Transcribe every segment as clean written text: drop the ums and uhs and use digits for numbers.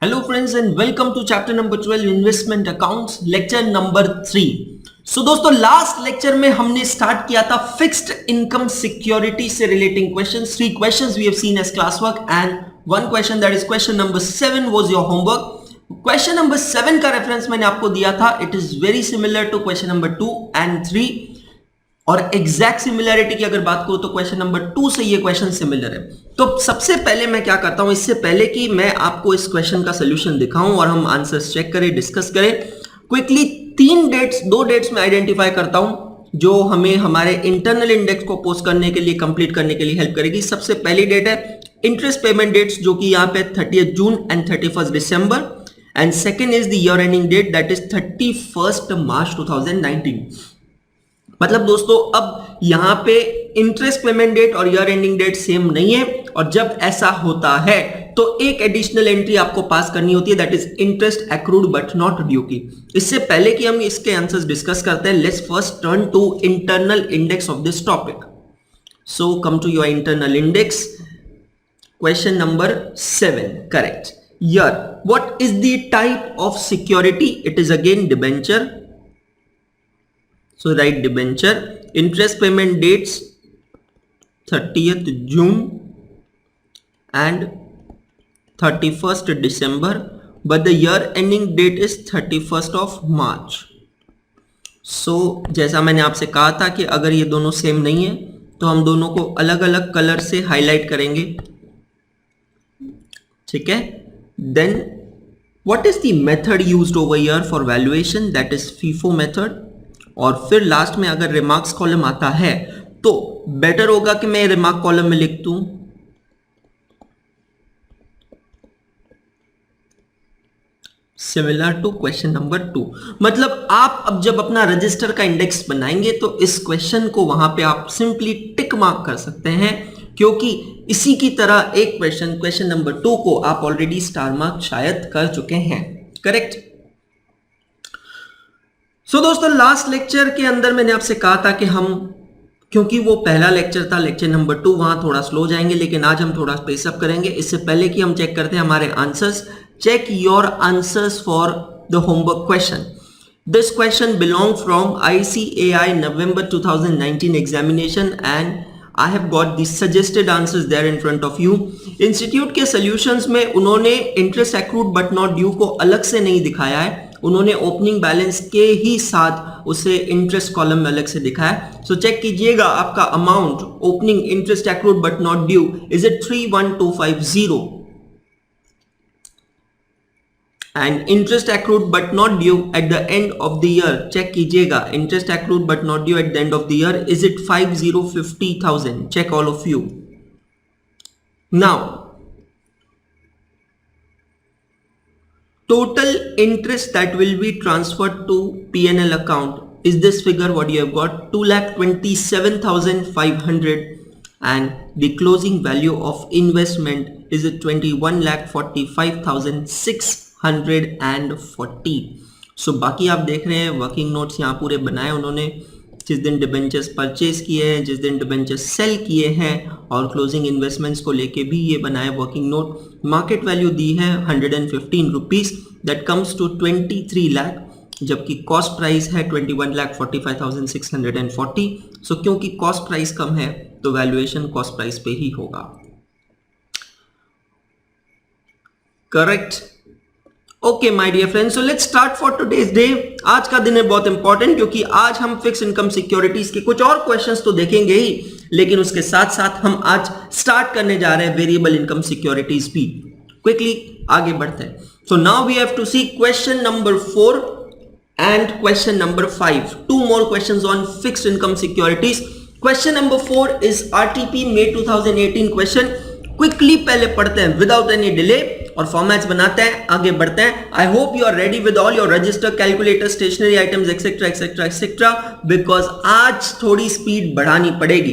Hello friends and welcome to chapter number 12 investment accounts lecture number 3। दोस्तों last lecture में हमने start किया था फिक्स्ड इनकम सिक्योरिटी से relating questions. 3 questions we have seen as classwork and one question that is question number 7 was your homework। Question number 7 का reference मैंने आपको दिया था। It is very similar to question number 2 and 3 और exact similarity की अगर बात करूं तो क्वेश्चन नंबर 2 से ये क्वेश्चन सिमिलर है। तो सबसे पहले मैं क्या करता हूं, इससे पहले कि मैं आपको इस क्वेश्चन का सोल्यूशन दिखाऊं और हम आंसर्स चेक करें, डिस्कस करें, क्विकली 2 डेट्स में आइडेंटिफाई करता हूं जो हमें हमारे इंटरनल इंडेक्स को पोस्ट करने के लिए, कंप्लीट करने के लिए हेल्प करेगी। सबसे पहली डेट है इंटरेस्ट पेमेंट डेट्स जो कि यहां पे 30 June and 31 December and second is the year ending date that is 31 March 2019। मतलब दोस्तों अब यहां पे इंटरेस्ट पेमेंट डेट और ईयर एंडिंग डेट सेम नहीं है और जब ऐसा होता है तो एक एडिशनल एंट्री आपको पास करनी होती है that is interest accrued but not due की। इससे पहले कि हम इसके आंसर्स डिस्कस करते हैं, let's first turn to internal index of this topic. So come to your internal index, question number 7 correct. Year, what is the type of security? It is again debenture. So write debenture. Interest payment dates 30th June and 31st December, but the year ending date is 31st of March. So जैसा मैंने आपसे कहा था कि अगर ये दोनों same नहीं है तो हम दोनों को अलग अलग कलर से हाईलाइट करेंगे, ठीक है। Then what is the method used over here for valuation? That is FIFO method। और फिर लास्ट में अगर रिमार्क्स कॉलम आता है तो बेटर होगा कि मैं रिमार्क कॉलम में लिख दूं सिमिलर टू क्वेश्चन नंबर 2। मतलब आप अब जब अपना रजिस्टर का इंडेक्स बनाएंगे तो इस क्वेश्चन को वहां पे आप सिंपली टिक मार्क कर सकते हैं, क्योंकि इसी की तरह एक क्वेश्चन नंबर 2 को आप ऑलरेडी स्टार मार्क शायद कर चुके हैं, करेक्ट। सो दोस्तों लास्ट लेक्चर के अंदर मैंने आपसे कहा था कि हम, क्योंकि वो पहला लेक्चर था लेक्चर नंबर 2, वहां थोड़ा स्लो जाएंगे, लेकिन आज हम थोड़ा स्पेस अप करेंगे। इससे पहले कि हम चेक करते हैं हमारे answers, check your answers for the homework question. This question belong from ICAI November 2019 examination and I have got the suggested answers there in front of you। Institute के solutions में उन्होंने interest accrued but not due को अलग से नहीं दिखाया है, उन्होंने ओपनिंग बैलेंस के ही साथ उसे इंटरेस्ट कॉलम में अलग से दिखाया। सो चेक कीजिएगा आपका amount opening interest accrued but not due is it 31250 and interest accrued but not due at the end of the year, check कीजिएगा interest accrued but not due at the end of the year is it 50,000, check all of you। now total interest that will be transferred to P&L account is this figure what you have got, 2,27,500 and the closing value of investment is it 21,45,640। सो बाकी आप देख रहे हैं working notes यहाँ पूरे बनाए उन्होंने, जिस दिन डिबेंचर्स परचेज किए हैं, जिस दिन डिबेंचर्स सेल किए हैं और क्लोजिंग इन्वेस्टमेंट्स को लेके भी ये बनाए वर्किंग नोट। मार्केट वैल्यू दी है 115 rupees, that comes to 23 lakh, जबकि कॉस्ट प्राइस है 21,45,640। सो क्योंकि कॉस्ट प्राइस कम है तो वैल्यूएशन कॉस्ट प्राइस पे ही होगा, correct. Okay my dear friends, so let's start for today's day. आज का दिन है बहुत इंपॉर्टेंट, क्योंकि आज हम फिक्स इनकम सिक्योरिटीज के कुछ और क्वेश्चंस तो देखेंगे ही, लेकिन उसके साथ साथ हम आज स्टार्ट करने जा रहे हैं वेरिएबल इनकम सिक्योरिटीज भी। क्विकली आगे बढ़ते हैं। So now we have to see question number 4 and question number 5, 2 more questions on fixed income securities। Question number 4 is RTP May 2018 question. Quickly पहले पढ़ते हैं विदाउट एनी डिले और formats बनाते हैं, आगे बढ़ते हैं। I hope you are ready with all your register, calculator, stationery items etcetera etcetera etcetera, because आज थोड़ी स्पीड बढ़ानी पड़ेगी।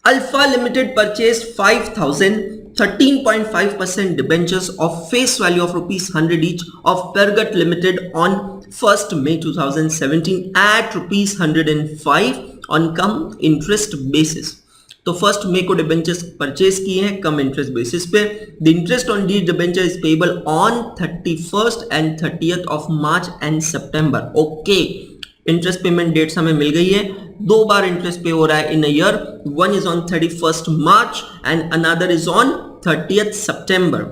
Alpha limited purchase 5,000 13.5% debentures of face value of ₹100 each of Pergut Limited on 1st May 2017 at ₹105 on come interest basis। तो 1 मई को debentures purchase किए हैं cum interest basis पे। The interest on the debenture is payable on 31st and 30th of March and September. Okay, interest payment dates हमें मिल गई है। 2 बार interest पे हो रहा है in a year, one is on 31st March and another is on 30th September.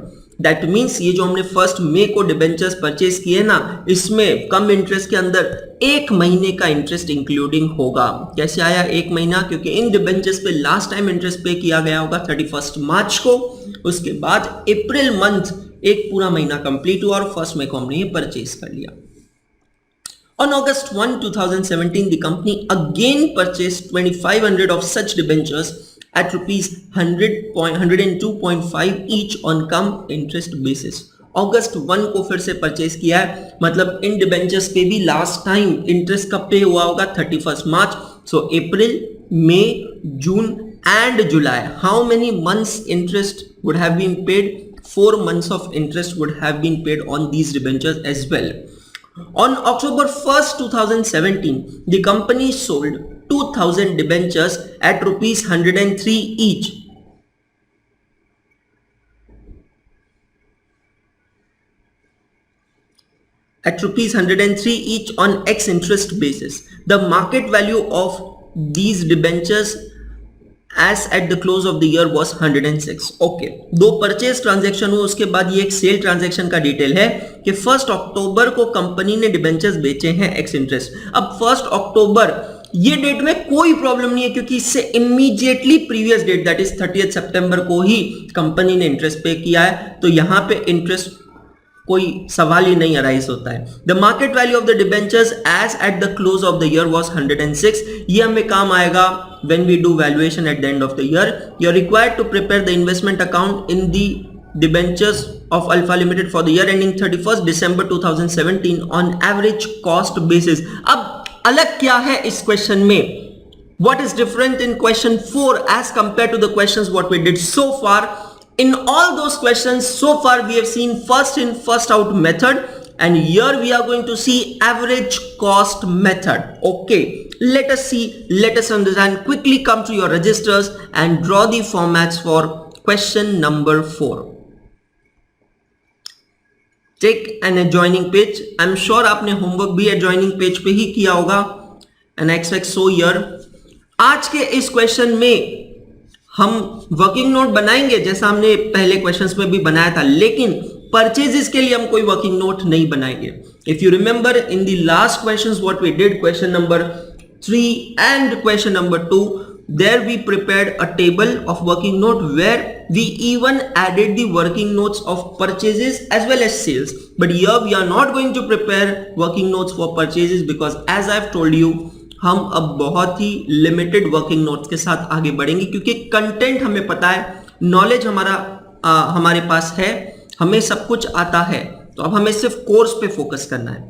That means ये जो हमने 1 मई को डिबेंचर्स परचेज किए ना, इसमें कम इंटरेस्ट के अंदर 1 महीने का इंटरेस्ट इंक्लूडिंग होगा। कैसे आया 1 महीना? क्योंकि इन डिबेंचर्स पे लास्ट टाइम इंटरेस्ट पे किया गया होगा 31st मार्च को, उसके बाद अप्रैल मंथ एक पूरा महीना कंप्लीट हुआ और 1 मई को हमने ये परचेज कर लिया। On August 1, 2017, the company again purchased 2,500 of such debentures at rupees 102.5 each on come interest basis. अगस्त 1 को फिर से परचेज किया है, मतलब इन डिबेंचर्स पे भी लास्ट टाइम इंटरेस्ट कब पे हुआ होगा? 31st March. So April, May, June and July, how many months interest would have been paid? 4 months of interest would have been paid on these debentures as well. On October 1st, 2017, the company sold 2,000 debentures at rupees 103 each. At rupees 103 each on X interest basis. The market value of these debentures as at the close of the year was 106. Okay, 2 purchase transaction हुआ, उसके बाद ये एक sale transaction का detail है कि 1 अक्टूबर को company ने डिबेंचर्स बेचे हैं एक्स इंटरेस्ट। अब 1 अक्टूबर ये डेट में कोई प्रॉब्लम नहीं है, क्योंकि इससे immediately previous date that is 30th September को ही कंपनी ने इंटरेस्ट पे किया है, तो यहां पे इंटरेस्ट कोई सवाल ही नहीं अराइज होता है। The market value of the debentures as at the close of the year was 106। ये हमें काम आएगा when we do valuation at the end of the year. You are required to prepare the investment account in the debentures of Alpha Limited for the year ending 31st December 2017 on average cost basis. अब अलग क्या है इस question में? What is different in question 4 as compared to the questions what we did so far? In all those questions so far we have seen first in first out method, and here we are going to see average cost method. Okay, let us see, let us understand. Quickly come to your registers and draw the formats for question number 4. Take an adjoining page. I'm sure आपने homework भी adjoining page पे ही किया होगा, and I expect so here. आज के इस question में हम वर्किंग नोट बनाएंगे जैसा हमने पहले क्वेश्चंस में भी बनाया था, लेकिन परचेजेस के लिए हम कोई वर्किंग नोट नहीं बनाएंगे। If you remember in the last questions what we did, question number 3 and question number 2, there we prepared a table of working note where we even added the working notes of purchases as well as sales. But here we are not going to prepare working notes for purchases because as I've told you, हम अब बहुत ही limited working notes के साथ आगे बढ़ेंगे, क्योंकि content हमें पता है, नॉलेज हमारे पास है, हमें सब कुछ आता है, तो अब हमें सिर्फ कोर्स पे फोकस करना है।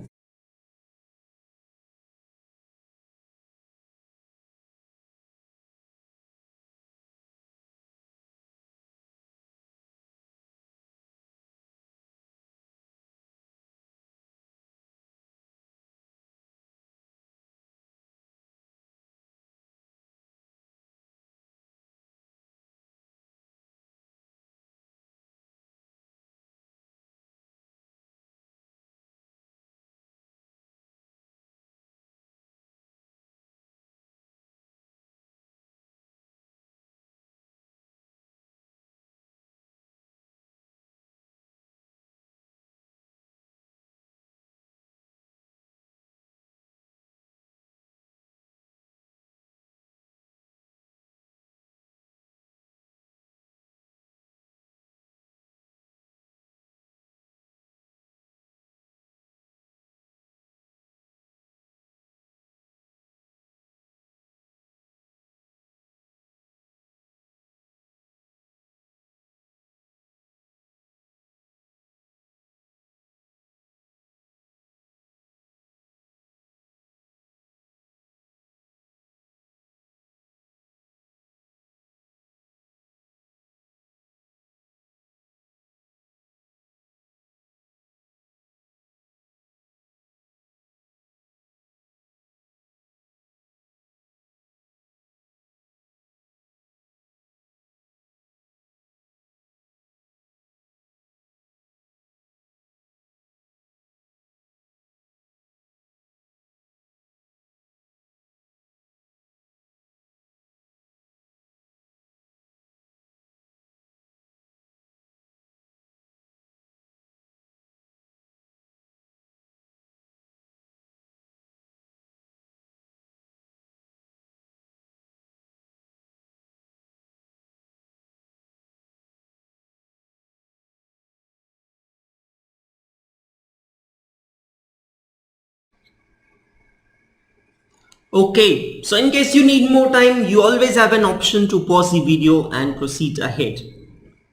Okay, so in case you need more time, you always have an option to pause the video and proceed ahead.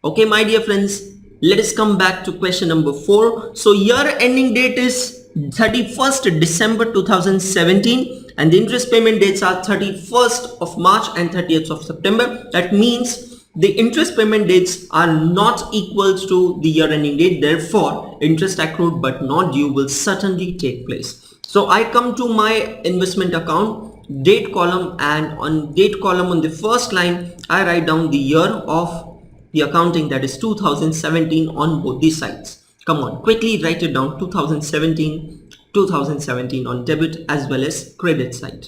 Okay, my dear friends, let us come back to question number 4. So year ending date is 31st December 2017 and the interest payment dates are 31st of March and 30th of September. That means the interest payment dates are not equal to the year ending date. Therefore, interest accrued but not due will certainly take place. So I come to my investment account date column, and on date column on the first line, I write down the year of the accounting, that is 2017 on both these sides. Come on, quickly write it down. 2017 on debit as well as credit side.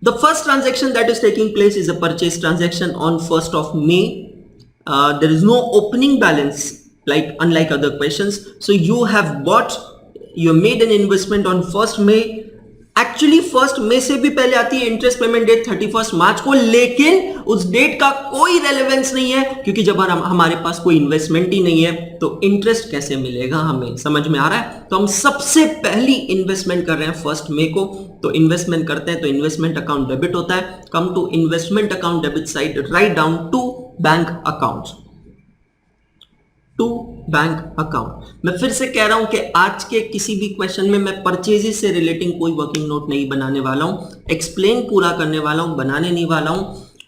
The first transaction that is taking place is a purchase transaction on 1st of May. There is no opening balance unlike other questions. So you have made an investment on 1st May. Actually 1st मई से भी पहले आती है interest payment date 31st मार्च को, लेकिन उस date का कोई रेलेवेंस नहीं है क्योंकि जब हमारे पास कोई इन्वेस्टमेंट ही नहीं है तो इंटरेस्ट कैसे मिलेगा, हमें समझ में आ रहा है। तो हम सबसे पहली इन्वेस्टमेंट कर रहे हैं 1st मई को, तो इन्वेस्टमेंट करते हैं तो इन्वेस्टमेंट अकाउंट डेबिट होता है। Come to investment account debit side, write down to bank account, to bank account. मैं फिर से कह रहा हूं कि आज के किसी भी क्वेश्चन में मैं परचेजेस से रिलेटिंग कोई वर्किंग नोट नहीं बनाने वाला हूं, एक्सप्लेन पूरा करने वाला हूं, बनाने नहीं वाला हूं।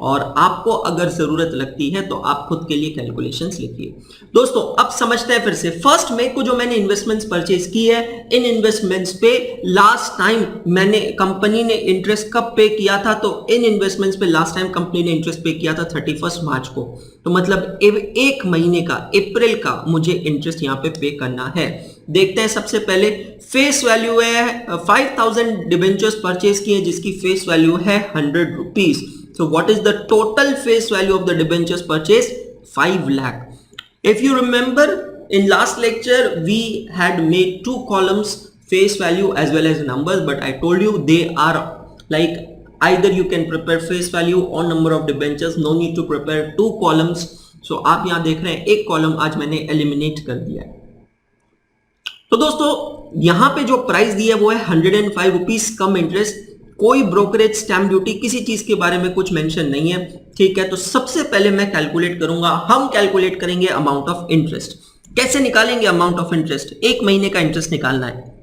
और आपको अगर जरूरत लगती है तो आप खुद के लिए कैलकुलेशंस लिखिए। दोस्तों अब समझते हैं फिर से 1st मई को जो मैंने इन्वेस्टमेंट्स परचेज की है, इन इन्वेस्टमेंट्स पे लास्ट टाइम कंपनी ने इंटरेस्ट कब पे किया था, तो इन इन्वेस्टमेंट्स पे लास्ट टाइम कंपनी ने इंटरेस्ट पे किया था 31st मार्च को। तो मतलब एक महीने का, अप्रैल का मुझे इंटरेस्ट यहाँ पे करना है। देखते हैं सबसे पहले फेस वैल्यू है 5000 डिबेंचर्स परचेज किए जिसकी फेस वैल्यू है 100 rupees. So what is the total face value of the debentures purchased? 5 lakh. If you remember in last lecture we had made 2 columns, face value as well as numbers, but I told you they are like either you can prepare face value or number of debentures, no need to prepare 2 columns. So आप यहाँ देख रहे हैं एक column आज मैंने eliminate कर दिया है। तो दोस्तों यहाँ पे जो प्राइस दिया है वो है 105 रुपीज कम इंटरेस्ट, कोई ब्रोकरेज स्टैम्प ड्यूटी किसी चीज के बारे में कुछ मेंशन नहीं है, ठीक है। तो सबसे पहले मैं कैलकुलेट करूंगा, हम कैलकुलेट करेंगे अमाउंट ऑफ इंटरेस्ट। कैसे निकालेंगे अमाउंट ऑफ इंटरेस्ट? एक महीने का इंटरेस्ट निकालना है,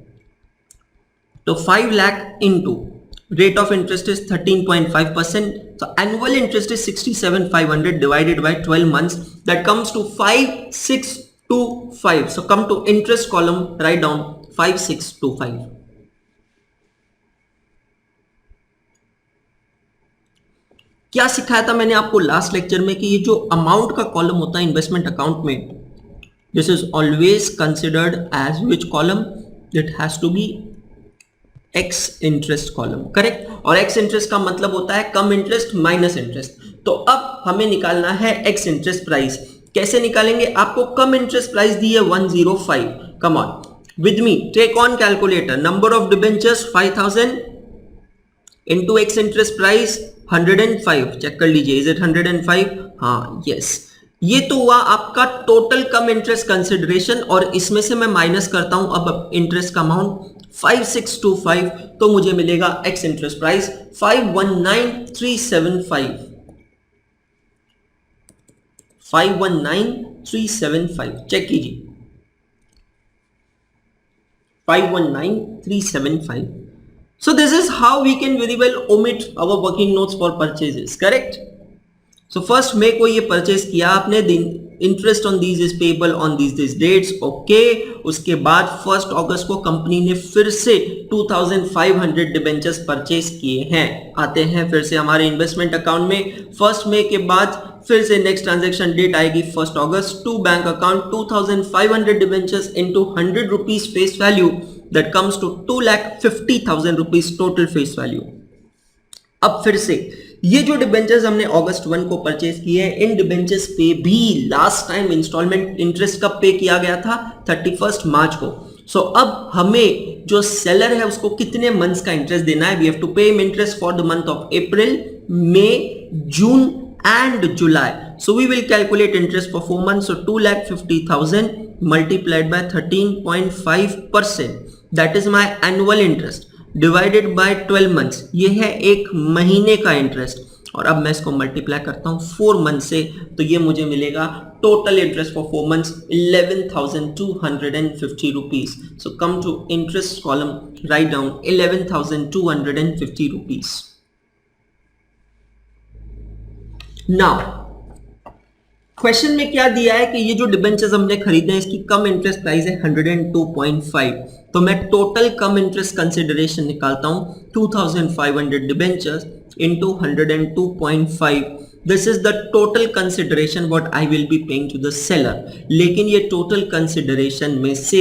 तो 5 lakh into rate of interest is 13.5%, so annual interest is 67,500 divided by 12 months, that comes to 5625. So come to interest column, write down 5625. क्या सिखाया था मैंने आपको लास्ट लेक्चर में कि ये जो अमाउंट का कॉलम होता है इन्वेस्टमेंट अकाउंट में, this is always considered as which column? It has to be ex interest column, correct. और एक्स इंटरेस्ट का मतलब होता है कम इंटरेस्ट माइनस इंटरेस्ट। तो अब हमें निकालना है एक्स इंटरेस्ट प्राइस। कैसे निकालेंगे? आपको कम इंटरेस्ट प्राइस दी है 105। Come on with me, take on calculator. Number of debentures 5000 into ex interest price 105, check कर लीजिए, इज इट 105? हाँ, यस। ये तो हुआ आपका टोटल कम इंटरेस्ट कंसिडरेशन, और इसमें से मैं माइनस करता हूं अब इंटरेस्ट का अमाउंट 5625, तो मुझे मिलेगा एक्स इंटरेस्ट प्राइस 519375, 519375, चेक कीजिए 519375. So this is how we can very well omit our working notes for purchases, correct? So first May को ये परचेज किया आपने, interest on these is payable on these dates, okay. उसके बाद 1 अगस्त को company ने फिर से 2500 डिबेंचर्स परचेज किए हैं। आते हैं फिर से हमारे इन्वेस्टमेंट अकाउंट में। 1 मई के बाद फिर से नेक्स्ट ट्रांजेक्शन डेट आएगी 1 अगस्त, to bank account 2500 debentures into 100 rupees face value, that comes to 2,50,000 rupees total face value. अब फिर से ये जो डिबेंचर्स हमने अगस्त 1 को परचेज किए हैं, इन डिबेंचर्स पे भी लास्ट टाइम इंस्टॉलमेंट इंटरेस्ट कब पे किया गया था? 31st मार्च को। सो अब हमें जो सेलर है उसको कितने मंथ्स का इंटरेस्ट देना है? We have to pay him interest for the month of April, May, June and July. So we will calculate interest for 4 months. So 2,50,000 multiplied by 13.5%. That is my annual interest. Divided by 12 months, ये है एक महीने का interest, और अब मैं इसको multiply करता हूं 4 मंथ से, तो ये मुझे मिलेगा total interest for 4 months 11,250 rupees. So come to interest column, write down 11,250 rupees. Now question में क्या दिया है कि ये जो डिबेंचर्स हमने खरीदे हैं इसकी कम इंटरेस्ट प्राइस है 102.5. तो मैं टोटल कम इंटरेस्ट कंसिडरेशन निकालता हूं 2,500 debentures into 102.5. This is the total consideration what I will be paying to the seller. लेकिन ये total consideration में से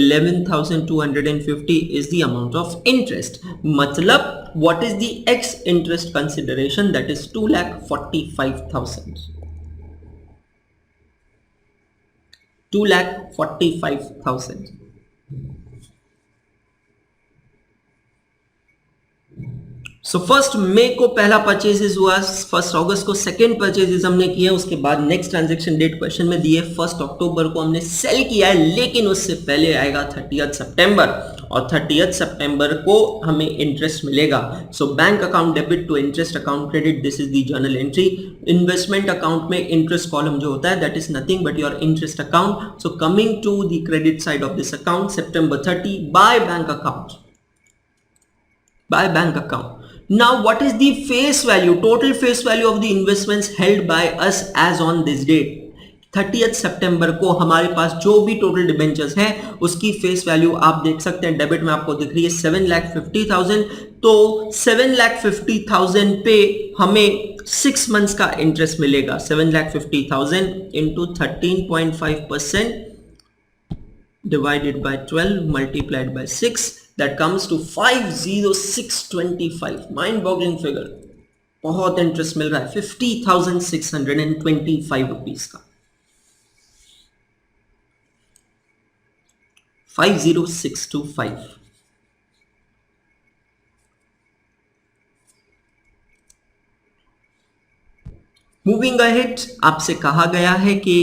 11,250 is the amount of interest. मतलब what is the X interest consideration? That is 2,45,000. 2,45,000. So first मई को पहला purchases हुआ, 1 अगस्त को second purchases हमने किया, उसके बाद नेक्स्ट ट्रांजैक्शन डेट क्वेश्चन में दिए 1 अक्टूबर को हमने सेल किया है, लेकिन उससे पहले आएगा 30 सितंबर, और 30 सितंबर को हमें इंटरेस्ट मिलेगा. So bank account debit to interest account credit, this is the journal entry. Investment account में इंटरेस्ट कॉलम जो होता है that is nothing but your interest account. So coming to the credit side of this account, September 30 by bank account, by bank account. Now what is the face value, total face value of the investments held by us as on this date? 30 सितंबर को हमारे पास जो भी total debentures हैं उसकी face value आप देख सकते हैं, डेबिट में आपको दिख रही है 7,50,000. तो 7,50,000 पे हमें 6 मंथ्स का इंटरेस्ट मिलेगा. 7,50,000 into 13.5% divided by 12 multiplied by 6, that comes to 50625. Mind boggling figure, बहुत इंटरेस्ट मिल रहा है 50,625 रुपीज का. 50625. मूविंग अहेड, आपसे कहा गया है कि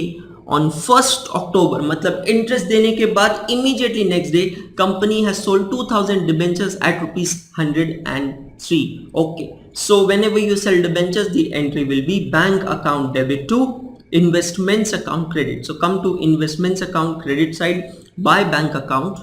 ऑन 1 अक्टूबर मतलब इंटरेस्ट देने के बाद immediately next day company has sold 2,000 debentures at ₹103. Okay, so whenever you sell debentures the entry will be bank account debit to investments account credit. So come to investments account credit side by bank account.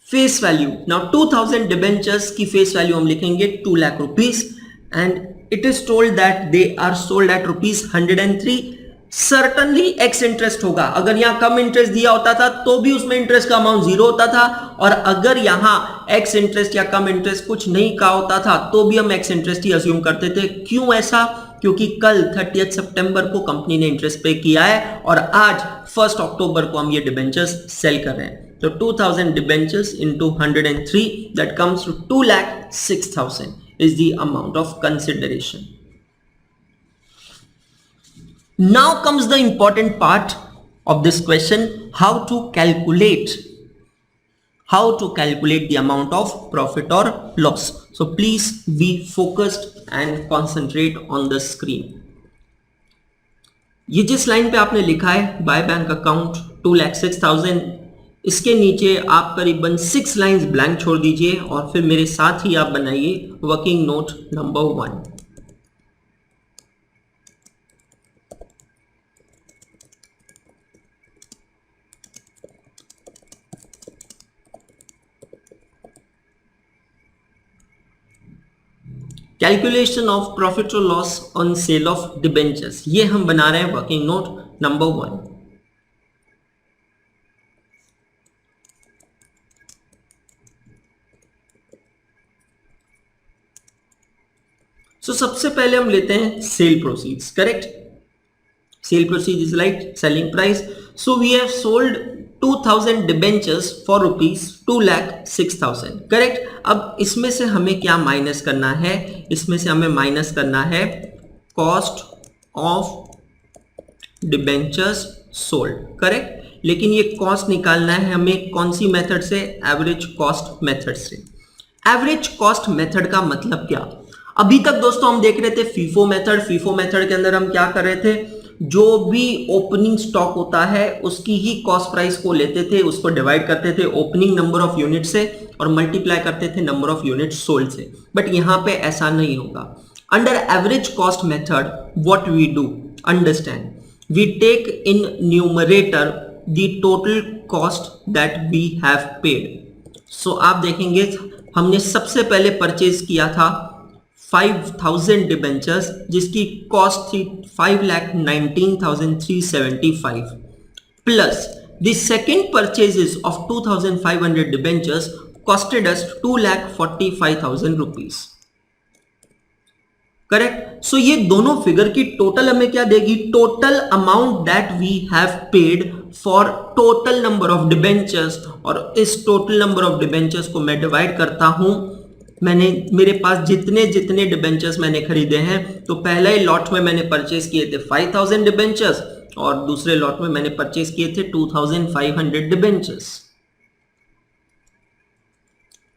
Face value, now 2,000 debentures की face value हम लिखेंगे 2 lakh rupees, and it is told that they are sold at ₹103. Certainly ex interest होगा. अगर यहां कम interest दिया होता था तो भी उसमें इंटरेस्ट का अमाउंट 0 होता था, और अगर यहां एक्स इंटरेस्ट या कम इंटरेस्ट कुछ नहीं कहा होता था तो भी हम एक्स इंटरेस्ट ही अज्यूम करते थे. क्यों ऐसा? क्योंकि कल 30 सितंबर को कंपनी ने इंटरेस्ट पे किया है और आज 1 अक्टूबर को हम ये डिबेंचर्स सेल कर रहे हैं. तो 2,000 debentures into 103, that comes to 2,06,000 is the amount of consideration. Now comes the important part of this question, how to calculate the amount of profit or loss. So please be focused and concentrate on the screen. ये जिस line पे आपने लिखा है bye bank account 2,06,000, इसके नीचे आप करीबन 6 लाइंस ब्लैंक छोड़ दीजिए और फिर मेरे साथ ही आप बनाइए working note number 1. Calculation of profit और loss on sale of debentures, ये हम बना रहे हैं वर्किंग नोट नंबर 1. सो सबसे पहले हम लेते हैं sale proceeds. Correct, sale proceed is like selling price. So we have sold 2,000 debentures for ₹2,06,000. Correct. अब इसमें से हमें क्या माइनस करना है? इसमें से हमें माइनस करना है cost of debentures sold. Correct, लेकिन ये कॉस्ट निकालना है हमें कौन सी मेथड से? एवरेज कॉस्ट मेथड से. एवरेज कॉस्ट मेथड का मतलब क्या? अभी तक दोस्तों हम देख रहे थे फीफो मेथड. फीफो मेथड के अंदर हम क्या कर रहे थे? जो भी ओपनिंग स्टॉक होता है उसकी ही कॉस्ट प्राइस को लेते थे, उसको डिवाइड करते थे ओपनिंग नंबर ऑफ यूनिट से और मल्टीप्लाई करते थे नंबर ऑफ यूनिट सोल्ड से, बट यहां पे ऐसा नहीं होगा. Under average cost method what we do, understand, we take in numerator the total cost that we have paid. So आप देखेंगे हमने सबसे पहले परचेज किया था 5000 डिबेंचर्स जिसकी कॉस्ट थी 5,19,375 plus the second purchases of 2,500 debentures costed us 2,45,000 rupees. Correct. So ये दोनों फिगर की टोटल हमें क्या देगी, total amount that we have paid for total number of debentures. और इस टोटल नंबर ऑफ डिबेंचर्स को मैं डिवाइड करता हूं, मेरे पास जितने जितने डिबेंचर्स मैंने खरीदे हैं, तो पहला ही लॉट में मैंने परचेज किए थे 5,000 डिबेंचर्स और दूसरे लॉट में मैंने परचेज किए थे 2,500 डिबेंचर्स.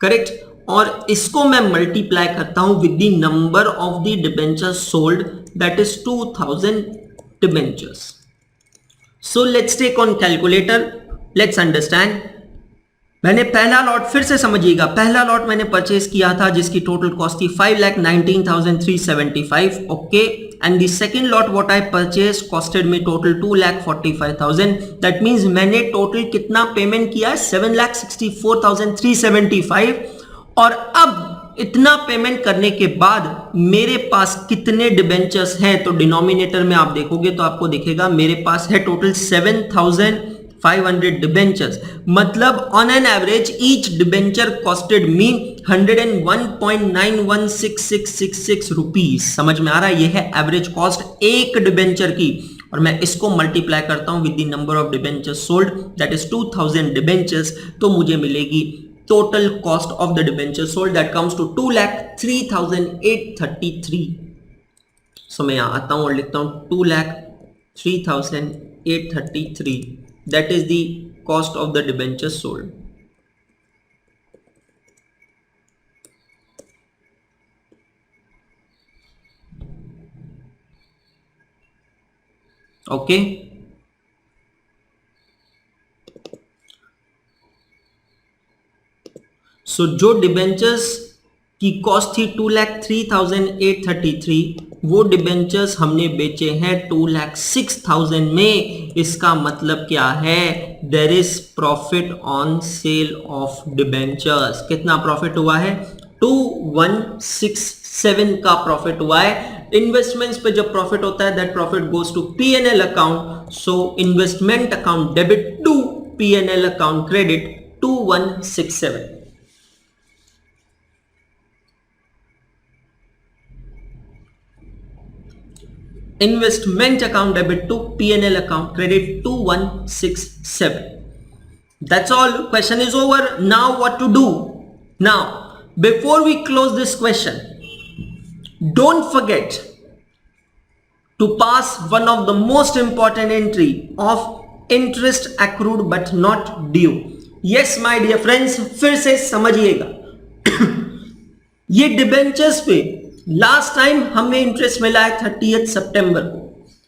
करेक्ट. और इसको मैं मल्टीप्लाई करता हूं with the number of the debentures sold, that is 2,000 debentures. So let's take on calculator, let's understand. मैंने पहला लॉट, फिर से समझिएगा, पहला लॉट मैंने परचेज किया था जिसकी टोटल कॉस्ट थी 5,19,375. Okay. And the second lot what I purchase costed me total 2,45,000. That means मैंने टोटल कितना पेमेंट किया है, 7,64,375. और अब इतना पेमेंट करने के बाद मेरे पास कितने डिबेंचर्स हैं, तो डिनोमिनेटर में आप देखोगे तो आपको दिखेगा मेरे पास है टोटल 7,500 डिबेंचर्स. मतलब on an average each debenture costed me 101.916666 rupees. समझ में आ रहा है, ये है एवरेज कॉस्ट एक डिबेंचर की. और मैं इसको मल्टीप्लाई करता हूं with the number of debentures sold, that is 2,000 debentures, तो मुझे मिलेगी total cost of the debenture sold that comes to 2,03,833. so मैं यहां आता हूं और लिखता हूं 2,03,833. that is the cost of the debenture sold. okay. सो जो डिबेंचर्स की कॉस्ट थी 2,03,833, वो डिबेंचर्स हमने बेचे हैं 2,06,000 में. इसका मतलब क्या है, there is profit on sale of debentures. कितना प्रॉफिट हुआ है, 2,167 का प्रॉफिट हुआ है. इन्वेस्टमेंट्स पे जब प्रॉफिट होता है that profit goes to P&L account. So investment account debit to P&L account credit 2,167. Investment account debit to P&L account credit 2,167. That's all. Question is over. Now what to do? Now, before we close this question, don't forget to pass one of the most important entry of interest accrued but not due. Yes, my dear friends, फिर से समझिएगा. ये debentures पे last time हमें interest मिला है 30 सितंबर को.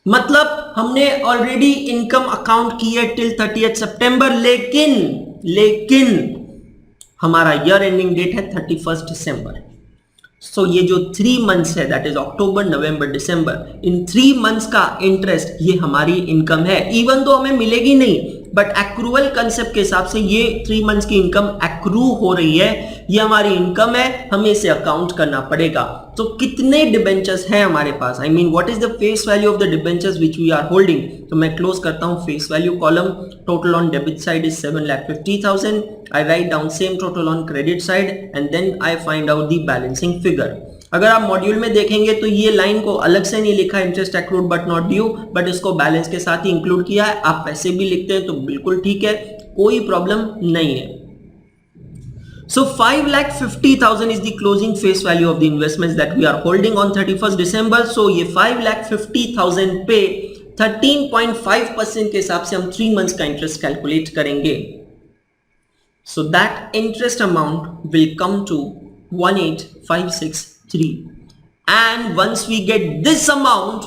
मतलब हमने ऑलरेडी इनकम अकाउंट की है टिल 30 सितंबर, लेकिन हमारा ईयर एंडिंग डेट है 31 दिसंबर. सो ये जो 3 मंथ्स है, that is October, November, December, in 3 months का इंटरेस्ट ये हमारी इनकम है. इवन तो हमें मिलेगी नहीं, बट एक्रूअल कंसेप्ट के हिसाब से ये 3 मंथ्स की इनकम एक्रू हो रही है, ये हमारी इनकम है, हमें इसे अकाउंट करना पड़ेगा. तो कितने डिबेंचर्स हैं हमारे पास, I mean what is the face value of the debentures which we are holding. तो मैं क्लोज करता हूं face value column. Total on debit side is 7,50,000. I write down same total on credit side and then I find out the balancing figure. अगर आप module में देखेंगे तो ये लाइन को अलग से नहीं लिखा interest accrued but not due, but इसको बैलेंस के साथ ही इंक्लूड किया है. आप पैसे भी लिखते हैं तो बिल्कुल ठीक है, कोई प्रॉब्लम नहीं है. So 5,50,000 is the closing face value of the investments that we are holding on 31st December. So ये 5,50,000 पे 13.5% के हिसाब से हम 3 months का इंटरेस्ट कैलकुलेट करेंगे. So that interest amount will come to 18,563. And once we get this amount,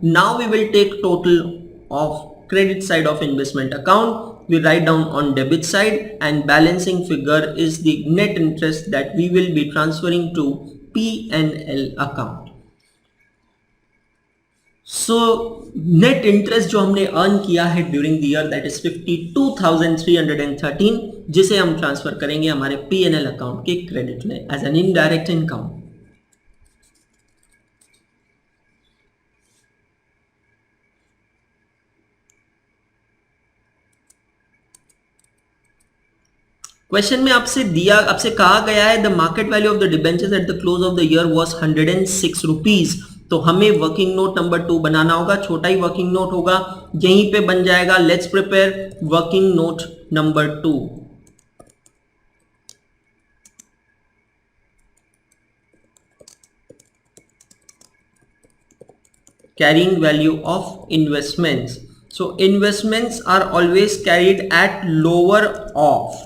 now we will take total of credit side of investment account. We write down on debit side, and balancing figure is the net interest that we will be transferring to P&L account. So net interest जो हमने earn किया है during the year that is 52,313, जिसे हम transfer करेंगे हमारे P&L account के credit में as an indirect income. Question में आपसे कहा गया है the market value of the debentures at the close of the year was 106 rupees. तो हमें वर्किंग नोट नंबर 2 बनाना होगा. छोटा ही वर्किंग नोट होगा, यहीं पे बन जाएगा. Let's prepare working note number 2. Carrying value of investments. So investments are always carried at lower of.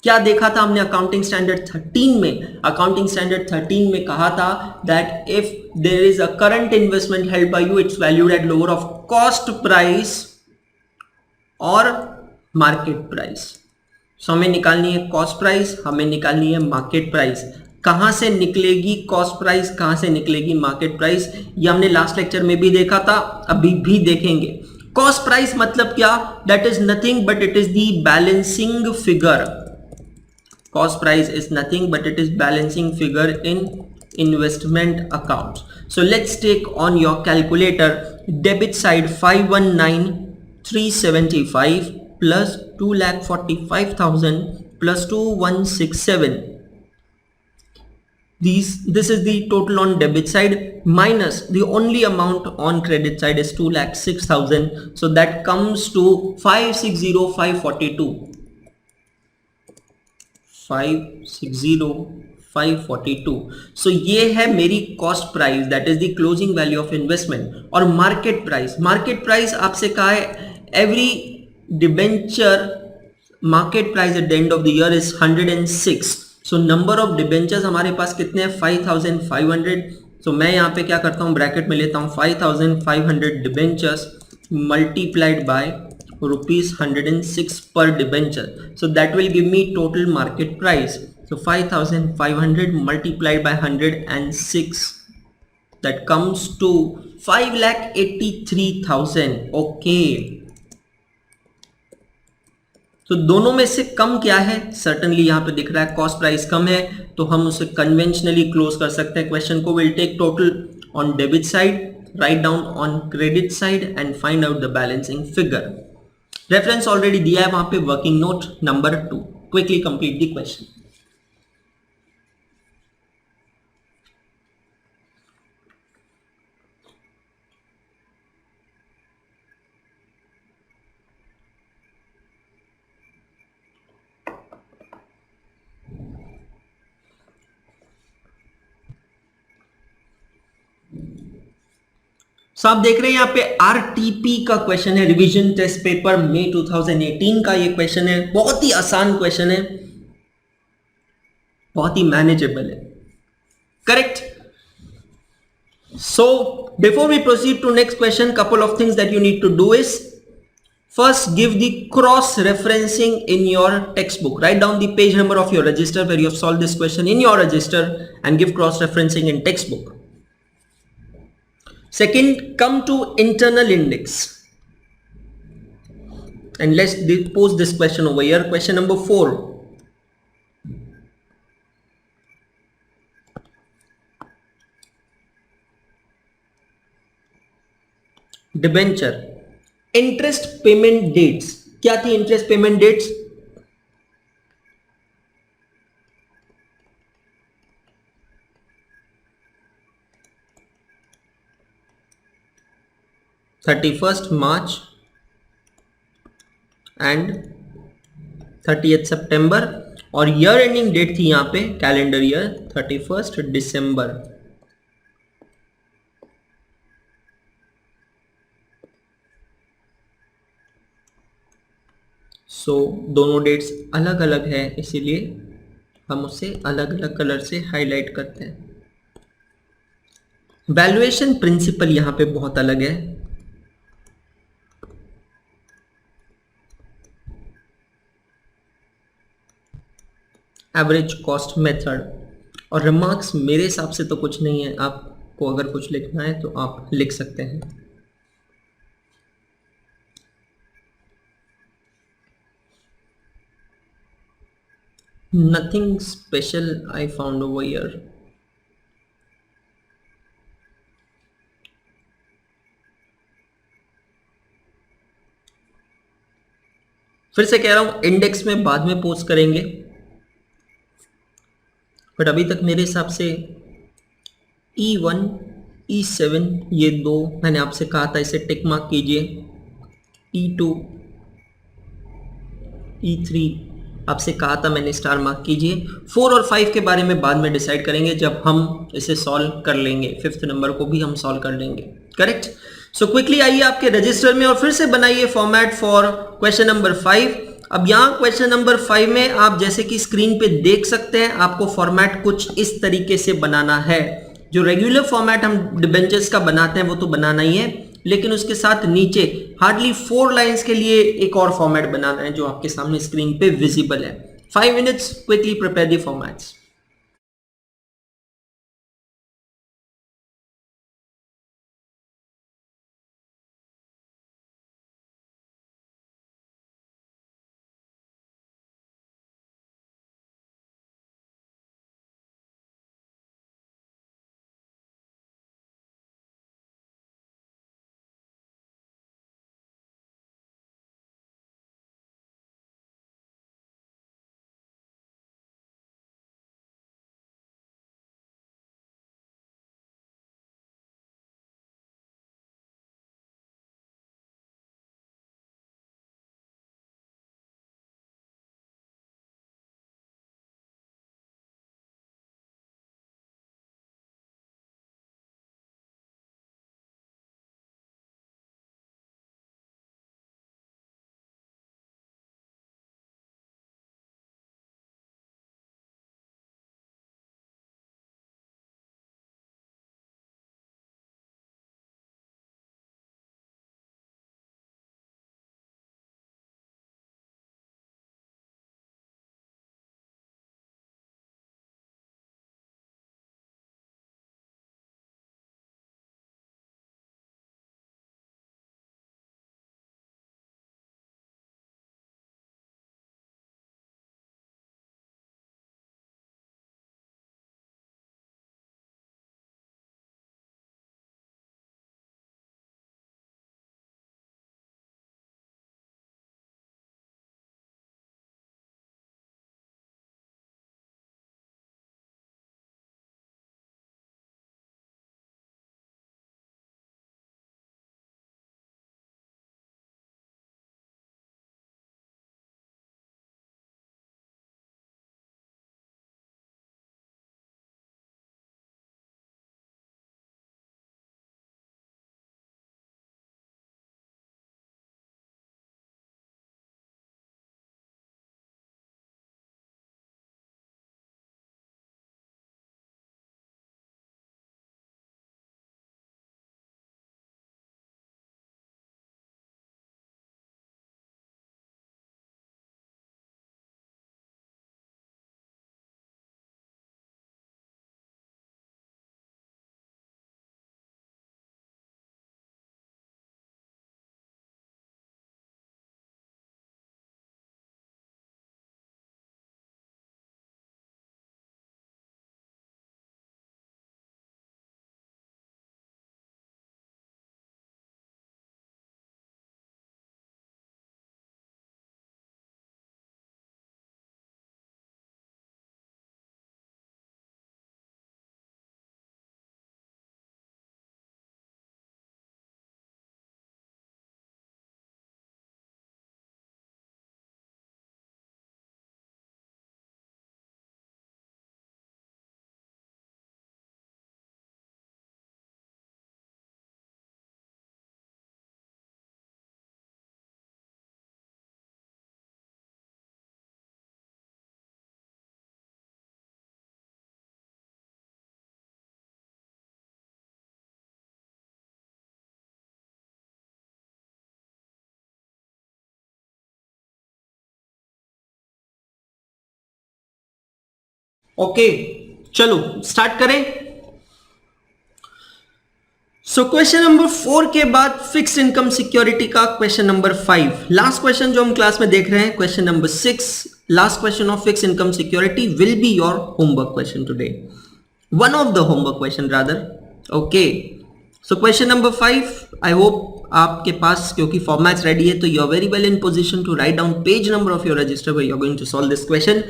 क्या देखा था हमने अकाउंटिंग स्टैंडर्ड 13 में? अकाउंटिंग स्टैंडर्ड 13 में कहा था that if there is a current investment held by you, it's valued at lower of cost price और market price. So हमें निकालनी है कॉस्ट प्राइस, हमें निकालनी है मार्केट प्राइस. कहां से निकलेगी कॉस्ट प्राइस, कहां से निकलेगी मार्केट प्राइस, ये हमने लास्ट लेक्चर में भी देखा था, अभी भी देखेंगे. कॉस्ट प्राइस मतलब क्या? That is nothing but it is the balancing figure. Cost price is nothing but it is balancing figure in investment accounts. So let's take on your calculator. Debit side 519,375 plus 2,45,000 plus 2,167. This is the total on debit side minus the only amount on credit side is 2,06,000. So that comes to 560,542. 560,542. सो ये है मेरी cost price that is the closing value of investment. और market price आपसे कहा है every debenture market price at the end of the year is 106. So number of debentures हमारे पास कितने हैं? 5,500. सो मैं यहाँ पे क्या करता हूँ, ब्रैकेट में लेता हूँ 5,500 debentures multiplied by rupees 106 per debenture. So that will give me total market price. So 5,500 multiplied by 106, that comes to 5,83,000. Okay. तो दोनों में से कम क्या है? सर्टनली यहां पे दिख रहा है कॉस्ट प्राइस कम है, तो हम उसे कन्वेंशनली क्लोज कर सकते हैं क्वेश्चन को. Will take total on debit side, write down on credit side and find out the balancing figure. Reference already दिया है वहां पे working note number 2. Quickly complete the question. आप देख रहे हैं यहां पे आरटीपी का क्वेश्चन है, रिवीजन टेस्ट पेपर मई 2018 का ये क्वेश्चन है. बहुत ही आसान क्वेश्चन है, बहुत ही मैनेजेबल है. Correct. So before we proceed to next question, couple of things that you need to do is first give the cross referencing in your textbook. Write down the page number of your register where you have solved this question in your register and give cross referencing in textbook. Second, come to internal index and let's pose this question over here. Question number 4. Debenture interest payment dates. क्या थी interest payment dates? March 31 and 30 सितंबर. और year ending date थी यहां पे calendar year 31 दिसंबर. सो दोनों dates अलग अलग है, इसीलिए हम उसे अलग अलग कलर से हाईलाइट करते हैं. वैल्यूएशन प्रिंसिपल यहां पे बहुत अलग है. Average cost method. और रिमार्क्स मेरे हिसाब से तो कुछ नहीं है, आपको अगर कुछ लिखना है तो आप लिख सकते हैं। Nothing special I found over here. फिर से कह रहा हूं, इंडेक्स में बाद में पोस्ट करेंगे, बट अभी तक मेरे हिसाब से E1 E7 ये दो मैंने आपसे कहा था, इसे टिक मार्क कीजिए। E2 E3 आपसे कहा था मैंने, स्टार मार्क कीजिए। 4 और 5 के बारे में बाद में डिसाइड करेंगे जब हम इसे सॉल्व कर लेंगे, फिफ्थ नंबर को भी हम सॉल्व कर लेंगे। करेक्ट। सो क्विकली आइए आपके रजिस्टर में और फिर से बनाइए फॉर्मेट फॉर क्वेश्चन नंबर 5। अब यहाँ क्वेश्चन नंबर 5 में आप जैसे कि स्क्रीन पे देख सकते हैं, आपको फॉर्मेट कुछ इस तरीके से बनाना है। जो रेगुलर फॉर्मेट हम डिबेंचर्स का बनाते हैं वो तो बनाना ही है, लेकिन उसके साथ नीचे हार्डली 4 लाइंस के लिए एक और फॉर्मेट बनाना है जो आपके सामने स्क्रीन पे विजिबल है। 5 minutes, quickly prepare the formats. Okay, चलो स्टार्ट करें। सो क्वेश्चन नंबर 4 के बाद फिक्स्ड इनकम सिक्योरिटी का क्वेश्चन नंबर 5, लास्ट क्वेश्चन जो हम क्लास में देख रहे हैं, question number 6, last question of fixed income security will be your homework question today, one of the homework question rather. Okay, so question number 5, I hope आपके पास, क्योंकि formats ready है, तो you are very well in position to write down page number of your register where you are going to solve this question.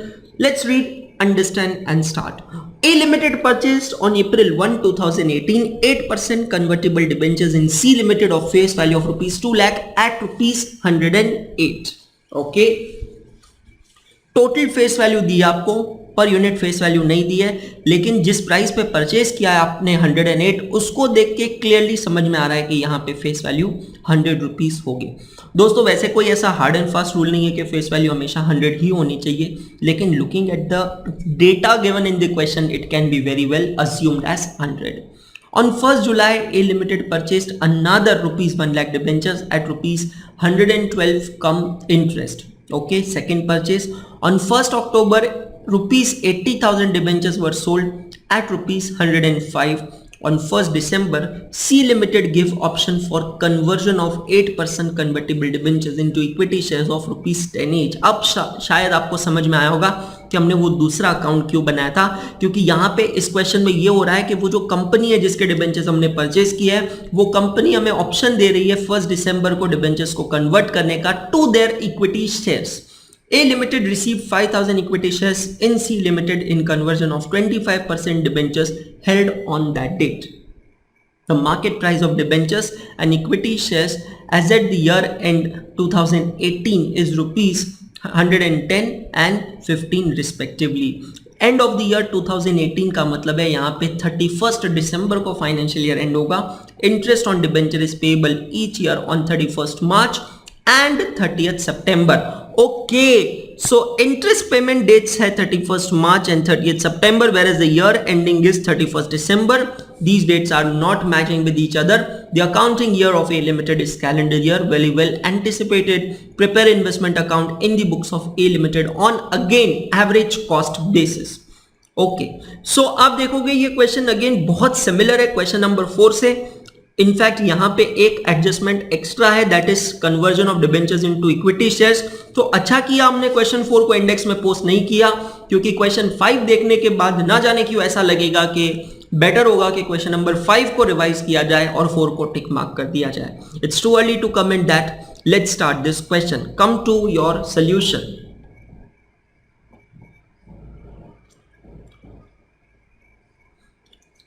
Let's read, understand and start. A Limited purchased on April 1, 2018 8% convertible debentures in C Limited of face value of rupees 2 lakh at rupees 108. Okay. Total face value दी आपको, per unit face value नहीं दी है, लेकिन जिस price पे purchase किया है आपने 108, उसको देख के क्लियरली समझ में आ रहा है कि यहाँ पे फेस वैल्यू 100 रुपीज होगी। दोस्तों वैसे कोई ऐसा हार्ड एंड फास्ट रूल नहीं है कि फेस वैल्यू हमेशा 100 ही होनी चाहिए, लेकिन looking at the data given in the question it can be very well assumed as 100. On 1st July, A Limited purchased another rupees 1 lakh debentures at rupees 112 cum interest. Okay, second purchase. On 1st October, rupees 80,000 debentures were sold at rupees 105. On 1st December, C Limited give option for conversion of 8% convertible debentures into equity shares of rupees 10 each. अब शायद आपको समझ में आया होगा कि हमने वो दूसरा अकाउंट क्यों बनाया था, क्योंकि यहाँ पे इस क्वेश्चन में ये हो रहा है कि वो जो कंपनी है जिसके डिबेंचर्स हमने परचेज किया है, वो कंपनी हमें ऑप्शन दे रही है 1 दिसंबर को डिबेंचर्स को कन्वर्ट करने का to their equity shares. A Limited received 5,000 equity shares in C Limited in conversion of 25% debentures held on that date. The market price of debentures and equity shares as at the year end 2018 is rupees 110 and 15 respectively. End of the year 2018 का मतलब है यहाँ पे 31st दिसंबर को financial year and होगा। Interest on debenture is payable each year on 31st March and 30th September. Okay, so interest payment dates है 31st March and 30th September, whereas the year ending is 31st December. These dates are not matching with each other. The accounting year of A Limited is calendar year. Very well anticipated. Prepare investment account in the books of A Limited on again average cost basis. Okay, so आप देखोगे ये question again बहुत similar है question number 4 से। In fact यहाँ पे एक adjustment extra है, that is conversion of debentures into equity shares. तो अच्छा किया हमने क्वेश्चन 4 को इंडेक्स में पोस्ट नहीं किया, क्योंकि क्वेश्चन 5 देखने के बाद ना जाने क्यों ऐसा लगेगा कि बेटर होगा कि क्वेश्चन नंबर 5 को रिवाइज किया जाए और 4 को टिक मार्क कर दिया जाए। It's too early to comment that. Let's start this question. Come to your solution.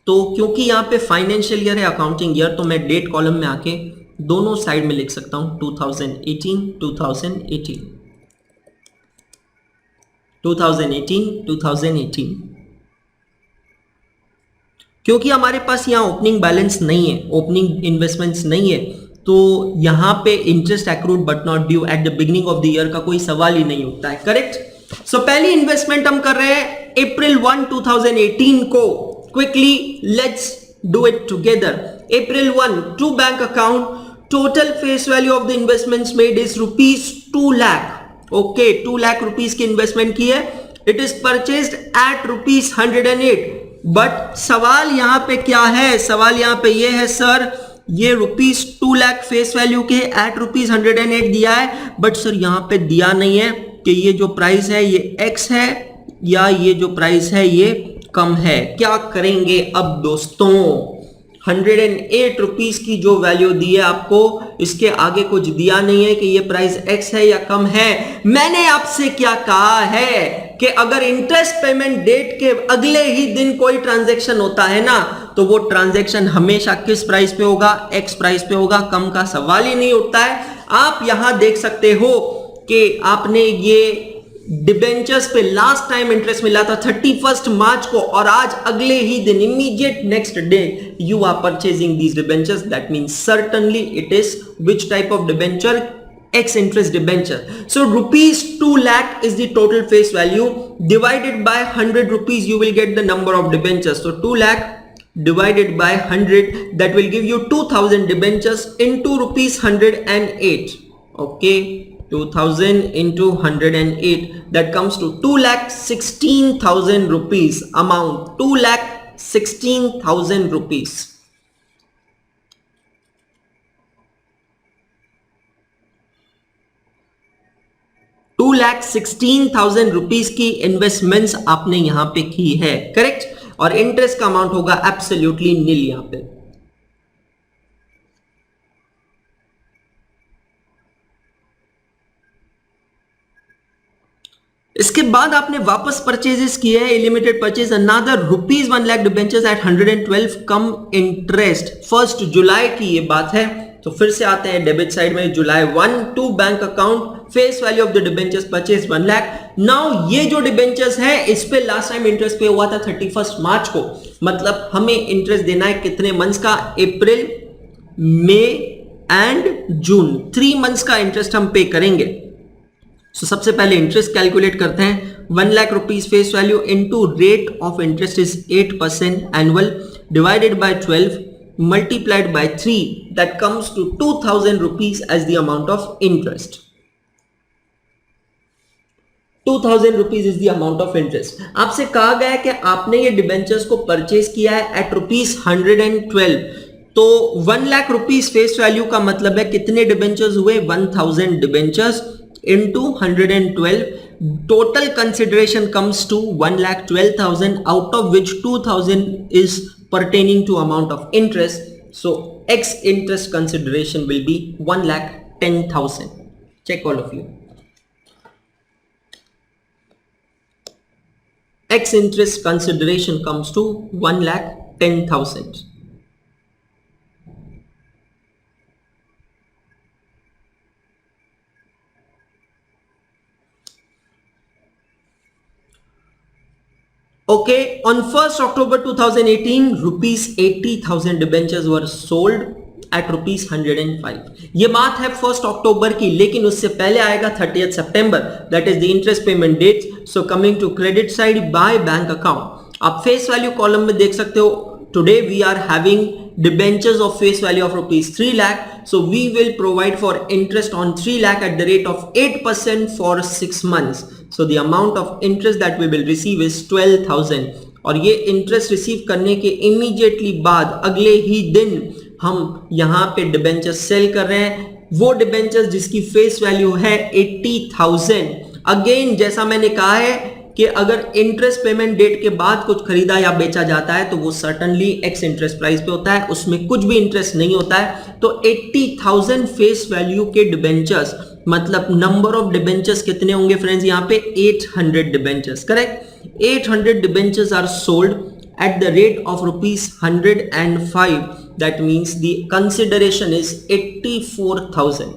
तो क्योंकि यहाँ पे फाइनेंशियल ईयर है, अकाउंटिंग ईयर, तो मैं डेट कॉलम में आके दोनों साइड में लिख सकता हूं 2018 2018 2018 2018। क्योंकि हमारे पास यहाँ ओपनिंग बैलेंस नहीं है, ओपनिंग इन्वेस्टमेंट्स नहीं है, तो यहाँ पे interest accrued but not due at the beginning of the year का कोई सवाल ही नहीं उठता है। करेक्ट। सो पहली इन्वेस्टमेंट हम कर रहे हैं अप्रैल 1 2018 को। Quickly, let's do it together. April 1, 2 bank account. Total face value of the investments made is rupees 2 lakh. Okay, 2 lakh rupees की investment की है. It is purchased at rupees 108. But सवाल यहाँ पे क्या है? सवाल यहाँ पे ये है सर, ये रुपीस 2 लाख फेस वैल्यू के एट रुपीस 108 दिया है, बट सर यहाँ पे दिया नहीं है कि ये जो प्राइस है ये एक्स है या ये जो प्राइस है ये कम है। क्या करेंगे अब दोस्तों? 108 रुपीस की जो वैल्यू दी है आपको, इसके आगे कुछ दिया नहीं है कि ये प्राइस एक्स है या कम है। मैंने आपसे क्या कहा है कि अगर इंटरेस्ट पेमेंट डेट के अगले ही दिन कोई ट्रांजैक्शन होता है ना, तो वो ट्रांजैक्शन हमेशा किस प्राइस पे होगा? एक्स प्राइस पे होगा। कम का सवाल ही नहीं उठता है। आप यहां देख सकते हो कि आपने ये डिबेंचर्स पे लास्ट टाइम इंटरेस्ट मिला था 31 मार्च को, और आज अगले ही दिन immediate next day you are purchasing these debentures. That means certainly it is which type of debenture? X interest debenture. So rupees 2 lakh is the total face value. Divided by 100 rupees, you will get the number of debentures. So 2 lakh divided by 100, that will give you 2000 debentures into rupees 108. Okay. 2000 into 108, that comes to 2,16,000 rupees amount, 2,16,000 rupees. 2,16,000 rupees की investments आपने यहां पे की है, correct. और interest का amount होगा absolutely नील यहां पे। इसके बाद आपने वापस परचेजेस किए हैं, limited purchase another rupees 1 lakh debentures at 112 cum interest, 1 जुलाई की ये बात है। तो फिर से आते हैं डेबिट साइड में, जुलाई 1 to bank account, face value of the debentures purchase 1 lakh. Now ये जो डिबेंचर्स है इस पे लास्ट टाइम इंटरेस्ट पे हुआ था 31 मार्च को, मतलब हमें इंटरेस्ट देना है कितने मंथ्स का, अप्रैल, मई एंड जून, 3 मंथ्स का इंटरेस्ट हम पे करेंगे। सबसे पहले इंटरेस्ट कैलकुलेट करते हैं। 1 lakh rupees face value into rate of interest is 8% annual divided by 12 multiplied by 3, that comes to 2,000 rupees as the amount of interest. 2,000 rupees is the amount of interest. आपसे कहा गया है कि आपने ये डिबेंचर्स को परचेज किया है एट ₹112, तो 1 लाख रुपीज फेस वैल्यू का मतलब है कितने डिबेंचर्स हुए, 1,000 debentures into 112. Total consideration comes to 1,12,000, out of which 2,000 is pertaining to amount of interest. So X interest consideration will be 1,10,000. Check all of you. X interest consideration comes to 1,10,000. Okay, on 1st October 2018, rupees 80,000 debentures were sold at rupees 105. ये बात है 1st अक्टूबर की, लेकिन उससे पहले आएगा 30th September, that is the interest payment date. So coming to credit side by bank account, आप face value column में देख सकते हो, today we are having debentures of face value of rupees 3 lakh. So we will provide for interest on 3 lakh at the rate of 8% for 6 months. So the amount of interest that we will receive is 12,000. और ये interest receive करने के immediately बाद अगले ही दिन हम यहाँ पे डिबेंचर्स सेल कर रहे हैं, वो डिबेंचर्स जिसकी फेस वैल्यू है 80,000। अगेन जैसा मैंने कहा है कि अगर इंटरेस्ट पेमेंट डेट के बाद कुछ खरीदा या बेचा जाता है तो वो सर्टनली एक्स इंटरेस्ट प्राइस पे होता है, उसमें कुछ भी इंटरेस्ट नहीं होता है। तो 80,000 फेस वैल्यू के डिबेंचर्स, मतलब नंबर ऑफ डिबेंचर्स कितने होंगे फ्रेंड्स, यहाँ पे 800 debentures, correct. 800 debentures are sold at the rate of rupees 105. That means the consideration is 84,000.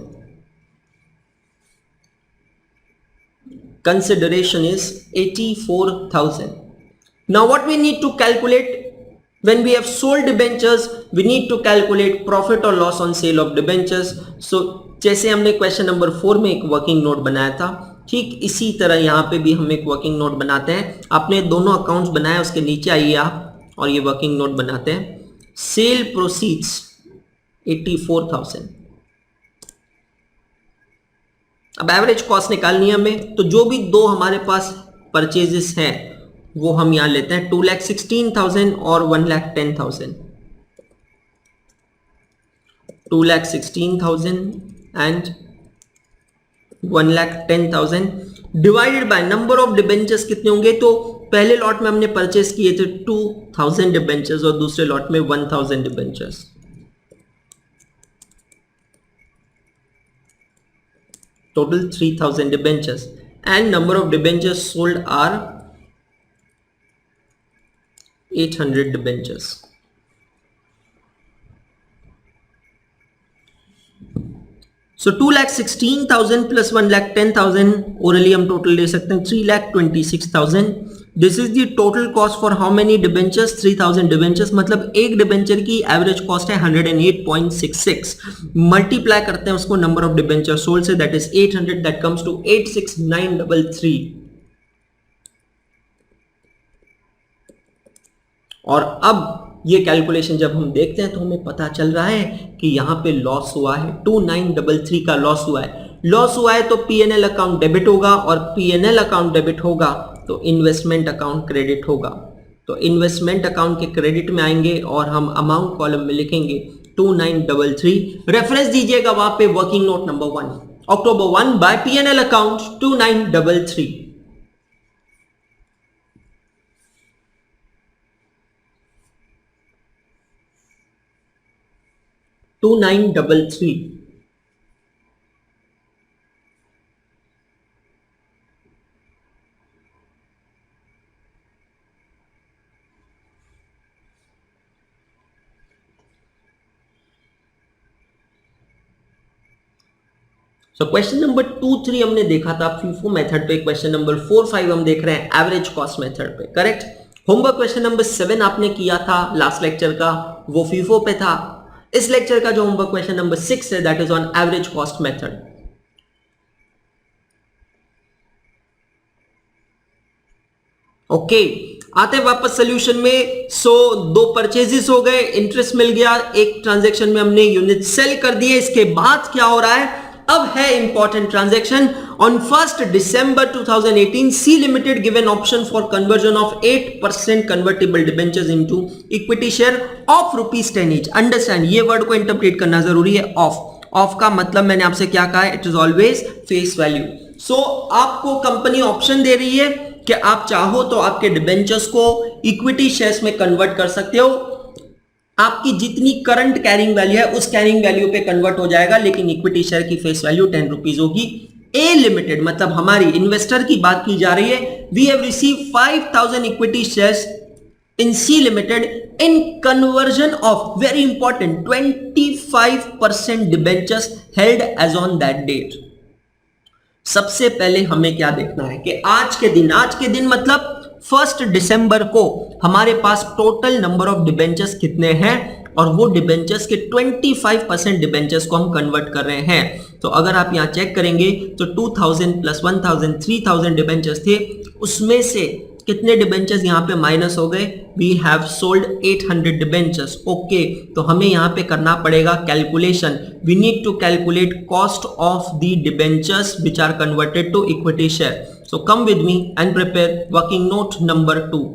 Consideration is 84,000. Now what we need to calculate when we have sold debentures, we need to calculate profit or loss on sale of debentures. So जैसे हमने question number 4 में एक working note बनाया था, ठीक इसी तरह यहाँ पे भी हम एक वर्किंग नोट बनाते हैं। आपने दोनों अकाउंट्स बनाए, उसके नीचे आइए आप और ये वर्किंग नोट बनाते हैं। Sale proceeds 84,000। अब एवरेज कॉस्ट निकालनी है हमें, तो जो भी दो हमारे पास परचेजेस हैं वो हम यहां लेते हैं, 2,16,000 और 1,10,000। 2,16,000 and 1,10,000 divided by number of debentures कितने होंगे। तो पहले लॉट में हमने परचेस किए थे 2,000 डिबेंचर्स और दूसरे लॉट में 1,000 debentures. Total 3,000 debentures and number of debentures sold are 800 debentures. So 2,16,000 plus 1,10,000, orally हम टोटल ले सकते हैं 3,26,000. This is the total cost for how many debentures? 3,000 debentures, मतलब एक डिबेंचर की एवरेज कॉस्ट है 108.66. मल्टीप्लाई करते हैं उसको नंबर ऑफ डिबेंचर सोल्ड से, that is 800, that comes to 86933. और अब ये कैलकुलेशन जब हम देखते हैं तो हमें पता चल रहा है कि यहां पे लॉस हुआ है, 2933 का लॉस हुआ है। लॉस हुआ है तो पीएनएल अकाउंट डेबिट होगा, और पीएनएल अकाउंट डेबिट होगा तो इन्वेस्टमेंट अकाउंट क्रेडिट होगा। तो इन्वेस्टमेंट अकाउंट के क्रेडिट में आएंगे और हम अमाउंट कॉलम में लिखेंगे 2933। रेफरेंस दीजिएगा वहां पे working note number 1, October 1 by P&L account 2933। 2933। So question number 2-3 हमने देखा था फीफो मेथड पे, क्वेश्चन नंबर 4-5 हम देख रहे हैं एवरेज कॉस्ट मेथड पे, करेक्ट। होमवर्क क्वेश्चन नंबर 7 आपने किया था लास्ट लेक्चर का, वो फीफो पे था। इस लेक्चर का जो होमवर्क क्वेश्चन नंबर 6 है that is on average cost method. Okay, आते हैं वापस सोल्यूशन में। सो दो परचेजेस हो गए, इंटरेस्ट मिल गया, एक ट्रांजैक्शन में हमने यूनिट सेल कर दिए। इसके बाद क्या हो रहा है, अब है important transaction. On 1 December 2018 C limited given option for conversion of 8% convertible debentures into equity share of ₹10 each. Understand, ये वर्ड को इंटरप्रेट करना जरूरी है। ऑफ का मतलब मैंने आपसे क्या कहा है, it is always face value. So आपको कंपनी ऑप्शन दे रही है कि आप चाहो तो आपके डिबेंचर्स को इक्विटी शेयर्स में कन्वर्ट कर सकते हो। आपकी जितनी करंट कैरिंग वैल्यू है उस कैरिंग वैल्यू पे कन्वर्ट हो जाएगा, लेकिन इक्विटी शेयर की फेस वैल्यू 10 रुपीज होगी। ए लिमिटेड मतलब हमारी इन्वेस्टर की बात की जा रही है। We have receive 5000 equity shares in C Limited in conversion of, very important, 25% debentures held as on that date। सबसे पहले हमें क्या देखना है कि आज के दिन मतलब 1 दिसंबर को हमारे पास टोटल नंबर ऑफ डिबेंचर्स कितने हैं, और वो डिबेंचर्स के 25% डिबेंचर्स को हम कन्वर्ट कर रहे हैं। तो अगर आप यहां चेक करेंगे तो 2000 प्लस 1000 3000 डिबेंचर्स थे, उसमें से कितने डिबेंचर्स यहां पे माइनस हो गए, we have sold 800 debentures. Okay, तो हमें यहां पे करना पड़ेगा calculation. We need to calculate cost of the debentures which are converted to equity share. So come with me and prepare working note number 2।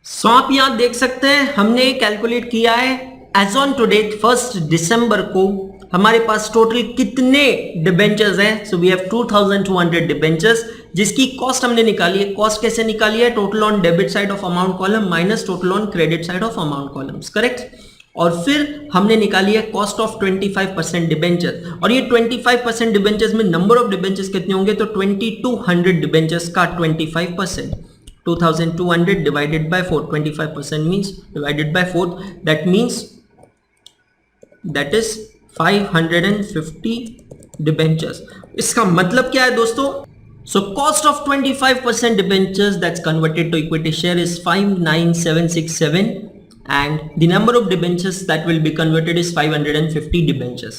So आप यहां देख सकते हैं हमने कैलकुलेट किया है एज ऑन टू डेट 1 दिसंबर को हमारे पास टोटल कितने डिबेंचर्स हैं। सो वी हैव 2200 डिबेंचर्स जिसकी कॉस्ट हमने निकाली है। कॉस्ट कैसे निकाली है? Total on debit side of amount column minus total on credit side of amount columns, correct. और फिर हमने निकाली है कॉस्ट ऑफ 25% डिबेंचर, और ये 25% डिबेंचर्स में नंबर ऑफ डिबेंचर्स कितने होंगे? तो 2200 डिबेंचर्स का 25%, 2200 divided by 4, 25% means divided by 4, that means that is 550 debentures। इसका मतलब क्या है दोस्तों? So cost of 25% debentures that's converted to equity share is 59767 and the number of debentures that will be converted is 550 debentures।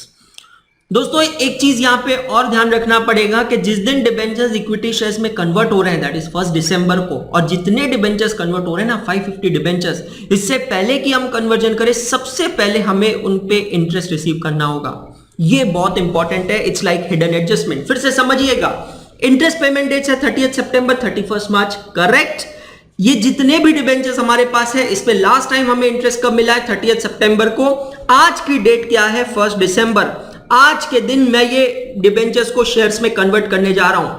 दोस्तों एक चीज यहां पे और ध्यान रखना पड़ेगा कि जिस दिन डिबेंचर्स इक्विटी शेयर्स में कन्वर्ट हो रहे हैं दैट इज 1 दिसंबर को, और जितने डिबेंचर्स कन्वर्ट हो रहे हैं ना 550 डिबेंचर्स, इससे पहले कि हम कन्वर्जन करें सबसे पहले हमें उन पे इंटरेस्ट रिसीव करना होगा। ये बहुत इंपॉर्टेंट है, इट्स लाइक हिडन एडजस्टमेंट। फिर से समझिएगा, इंटरेस्ट पेमेंट डेट है 30 सितंबर 31 मार्च, करेक्ट। ये जितने भी डिबेंचर्स हमारे पास है इस पे लास्ट टाइम हमें इंटरेस्ट कब मिला है? 30 सितंबर को। आज की डेट क्या है? 1 दिसंबर। आज के दिन मैं ये डिबेंचर्स को शेयर्स में कन्वर्ट करने जा रहा हूं,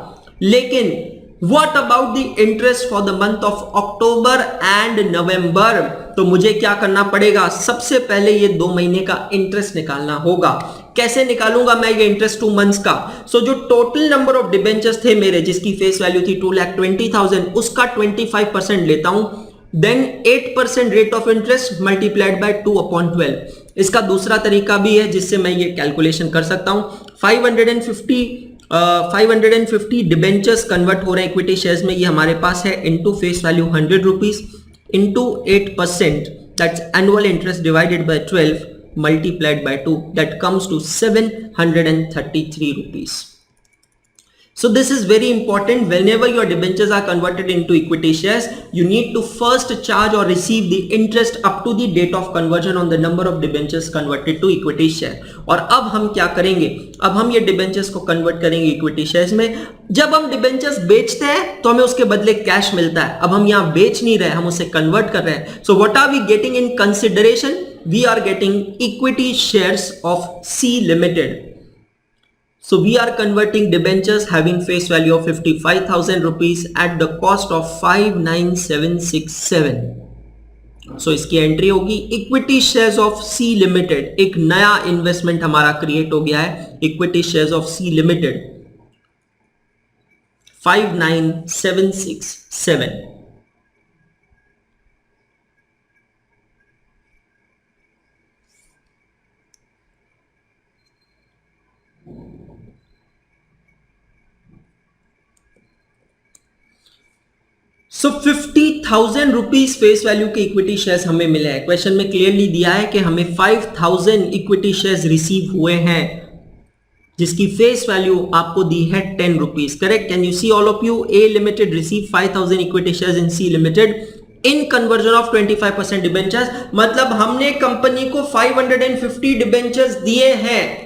लेकिन what about the interest for the month of October and November? तो मुझे क्या करना पड़ेगा? सबसे पहले ये 2 महीने का इंटरेस्ट निकालना होगा। कैसे निकालूंगा मैं ये इंटरेस्ट 2 मंथ्स का? सो जो टोटल नंबर ऑफ डिबेंचर्स थे मेरे जिसकी फेस वैल्यू थी 2,20,000, उसका 25% लेता हूं, then 8% rate of interest multiplied by 2/12। इसका दूसरा तरीका भी है जिससे मैं ये कैलकुलेशन कर सकता हूं। 550 डिबेंचर्स कन्वर्ट हो रहे हैं इक्विटी शेयर्स में, ये हमारे पास है, into face value 100 rupees into 8%, that's annual interest divided by 12 multiplied by 2, that comes to 733 rupees। So this is very important. Whenever your debentures are converted into equity shares, you need to first charge or receive the interest up to the date of conversion on the number of debentures converted to equity share। और अब हम क्या करेंगे? अब हम ये debentures को convert करेंगे equity shares में। जब हम debentures बेचते हैं तो हमें उसके बदले कैश मिलता है। अब हम यहाँ बेच नहीं रहे, हम उसे convert कर रहे हैं। So what are we getting in consideration? We are getting equity shares of C Limited। So we are converting debentures having face value of 55,000 rupees at the cost of 59767। So इसकी entry होगी equity shares of C limited. एक नया investment हमारा create हो गया है, equity shares of C limited 59767। So 50,000 rupees face value के equity shares हमें मिले हैं। क्वेश्चन में क्लियरली दिया है कि हमें 5,000 इक्विटी शेयर्स रिसीव हुए हैं जिसकी फेस वैल्यू आपको दी है 10 rupees, correct. Can you see all of you? A limited receive 5,000 equity shares in C limited in conversion of 25% debentures. मतलब हमने कंपनी को 550 डिबेंचर्स दिए हैं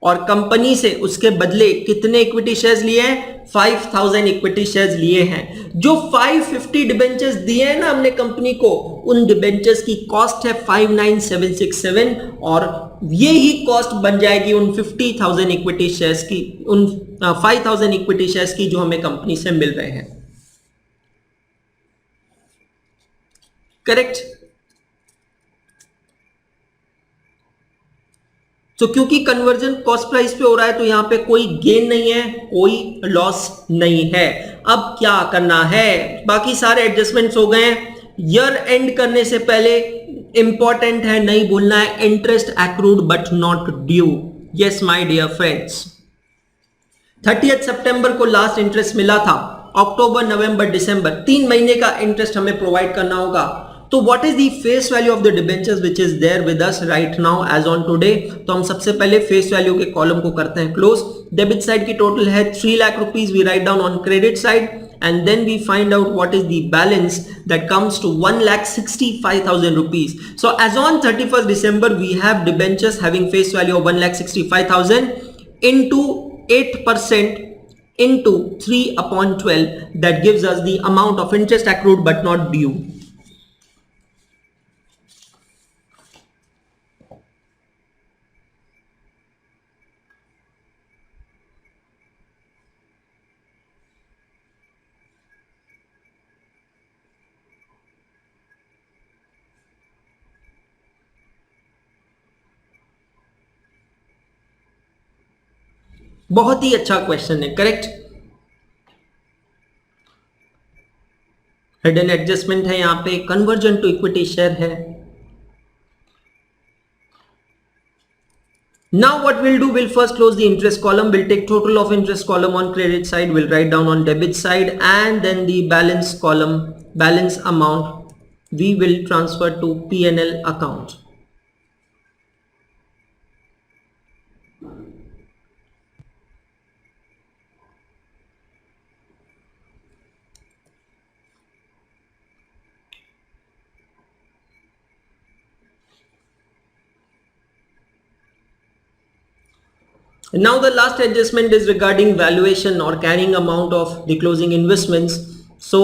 और कंपनी से उसके बदले कितने इक्विटी शेयर्स लिए हैं? 5,000 इक्विटी शेयर्स लिए हैं। जो 550 डिबेंचर्स दिए हैं ना हमने कंपनी को, उन डिबेंचर्स की कॉस्ट है 59767 और ये ही कॉस्ट बन जाएगी उन 50,000 इक्विटी शेयर्स की, उन 5,000 इक्विटी शेयर्स की जो हमें कंपनी से मिल रहे हैं, करेक्ट। तो क्योंकि कन्वर्जन कॉस्ट प्राइस पे हो रहा है तो यहां पे कोई गेन नहीं है, कोई लॉस नहीं है। अब क्या करना है? बाकी सारे एडजस्टमेंट्स हो गए हैं। ईयर एंड करने से पहले इंपॉर्टेंट है, नहीं भूलना है, interest accrued but not due. Yes my dear friends, 30 सितंबर को लास्ट इंटरेस्ट मिला था। अक्टूबर, नवंबर, दिसंबर 3 महीने का इंटरेस्ट हमें प्रोवाइड करना होगा। तो what is the face value of the debentures which is there with us right now as on today? तो हम सबसे पहले फेस वैल्यू के कॉलम को करते हैं क्लोज। डेबिट साइड की टोटल है 3 lakh rupees, we write down on credit side and then we find out what is the balance that comes to 1,65,000 rupees. So as on 31st December we have debentures having face value of 1,65,000 into 8% into 3/12, that gives us the amount of interest accrued but not due. बहुत ही अच्छा question है, correct. Hidden adjustment है यहाँ पे, conversion to equity share है। Now what we'll do, we'll first close the interest column, we'll take total of interest column on credit side, we'll write down on debit side, and then the balance column, balance amount, we will transfer to P&L account. Now the last adjustment is regarding valuation or carrying amount of the closing investments. So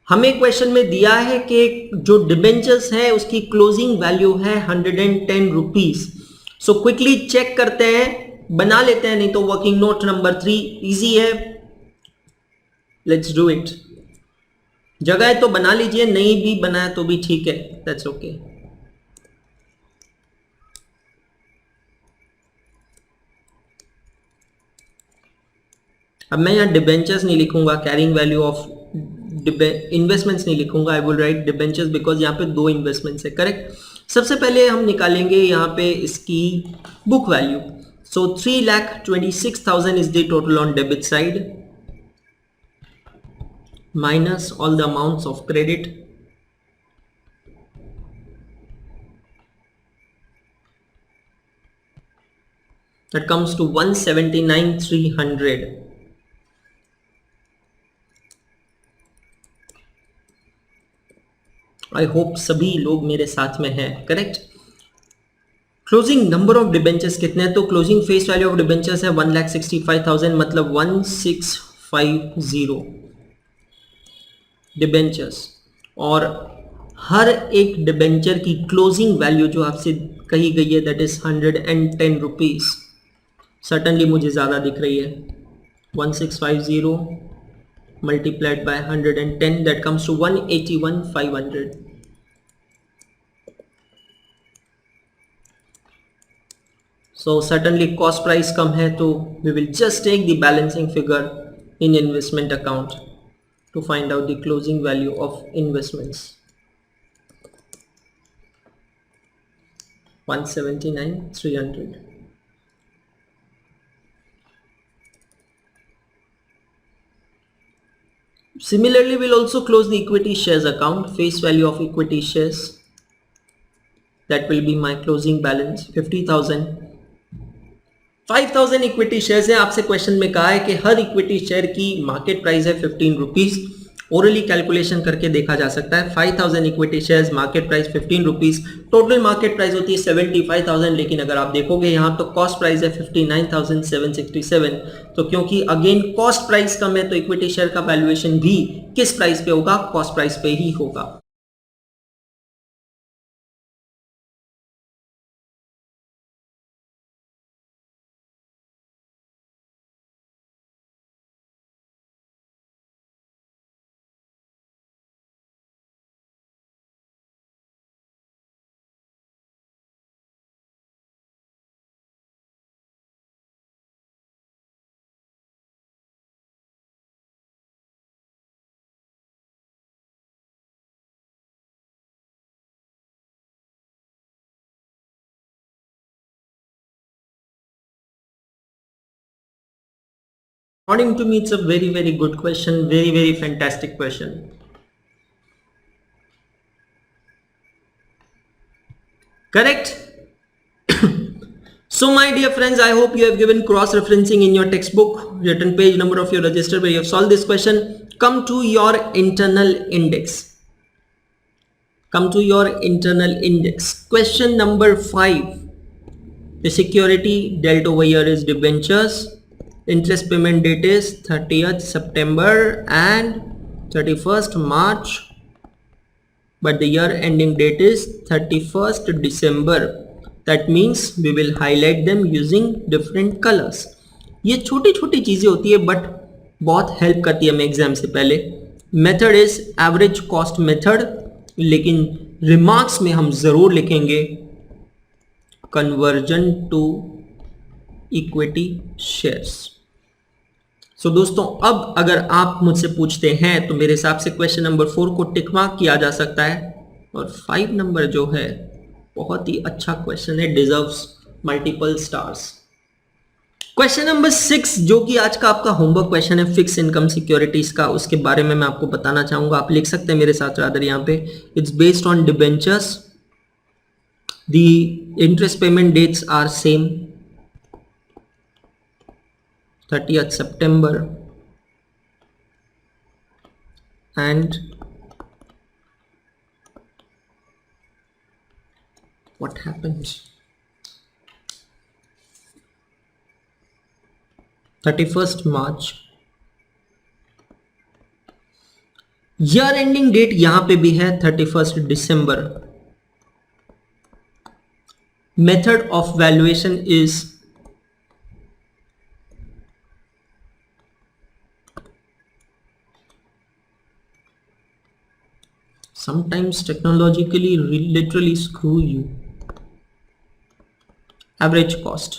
हमें question में दिया है कि जो debentures है उसकी closing value है 110 rupees. So quickly check करते हैं, बना लेते हैं, नहीं तो वर्किंग नोट नंबर 3 इजी है, लेट्स डू इट। जगह है तो बना लीजिए, नहीं भी बनाया तो भी ठीक है, दैट्स ओके। अब मैं यहाँ डिबेंचर्स नहीं लिखूंगा, कैरिंग वैल्यू ऑफ इन्वेस्टमेंट्स नहीं लिखूंगा, I will write debentures because यहाँ पे 2 इन्वेस्टमेंट्स है, करेक्ट। सबसे पहले हम निकालेंगे यहाँ पे इसकी book value. So 3,26,000 is the total on debit side minus all the amounts of credit, that comes to 179,300. I hope सभी लोग मेरे साथ में हैं, correct. Closing number of debentures कितने हैं, तो closing face value of debentures है 1,65,000, मतलब 1650 डिबेंचर्स। और हर एक डिबेंचर की क्लोजिंग वैल्यू जो आपसे कही गई है दैट इज 110 रुपीज। सर्टनली मुझे ज़्यादा दिख रही है, 1650 multiplied by 110, that comes to 181,500. So certainly cost price कम है, तो we will just take the balancing figure in investment account to find out the closing value of investments. 179,300. Similarly, we'll also close the equity shares account, face value of equity shares. That will be my closing balance 50,000. 5,000 equity shares है। आपसे question में कहा है कि हर equity share की market price है 15 rupees. Orally calculation करके देखा जा सकता है। 5,000 equity shares, market price 15 rupees, total market price होती है 75,000, लेकिन अगर आप देखोगे यहाँ तो कॉस्ट प्राइस है 59,767। तो क्योंकि अगेन कॉस्ट प्राइस कम है तो इक्विटी शेयर का वैल्यूएशन भी किस प्राइस पे होगा, कॉस्ट प्राइस पे ही होगा। According to me, it's a very, very good question, very, very fantastic question. Correct? So my dear friends, I hope you have given cross-referencing in your textbook, written page number of your register where you have solved this question. Come to your internal index. Come to your internal index. Question number 5. The security dealt over here is debentures. Interest payment date is 30th September and 31st March, but the year ending date is 31st December. That means we will highlight them using different colors. ये छोटी छोटी चीजें होती है but बहुत help करती है हमें एग्जाम से पहले। Method is average cost method, लेकिन रिमार्क्स में हम जरूर लिखेंगे कन्वर्जन टू इक्विटी शेयर्स। सो दोस्तों अब अगर आप मुझसे पूछते हैं तो मेरे हिसाब से क्वेश्चन नंबर 4 को टिक मार्क किया जा सकता है, और 5 नंबर जो है बहुत ही अच्छा क्वेश्चन है, deserves multiple stars. Question number 6 जो कि आज का आपका होमवर्क क्वेश्चन है फिक्स इनकम सिक्योरिटीज का, उसके बारे में मैं आपको बताना चाहूंगा। आप लिख सकते हैं मेरे साथ रादर यहाँ पे, it's based on debentures, the interest payment dates are same, 30th September and what happened, 31st March। Year ending date यहां पे भी है 31st December। Method of valuation is sometimes technologically literally screw you, average cost.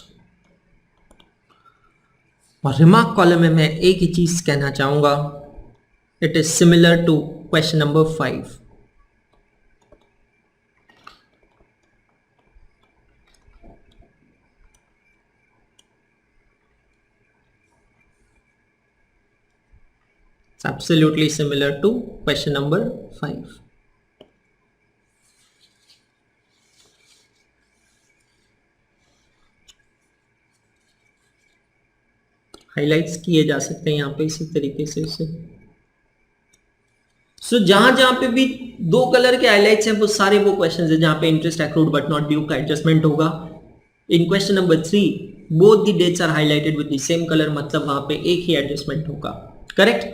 और remark column में मैं एक ही चीज कहना चाहूंगा, it is similar to question number 5। Absolutely similar to question number 5। Highlights किए जा सकते हैं यहाँ पे इसी तरीके से इसे। जहां जहां पे भी 2 कलर के हाइलाइट्स हैं वो सारे वो क्वेश्चंस हैं जहां पे interest accrued but not due का एडजस्टमेंट होगा। In question number 3 both the dates are highlighted with the same colour, मतलब वहां पे एक ही एडजस्टमेंट होगा। करेक्ट?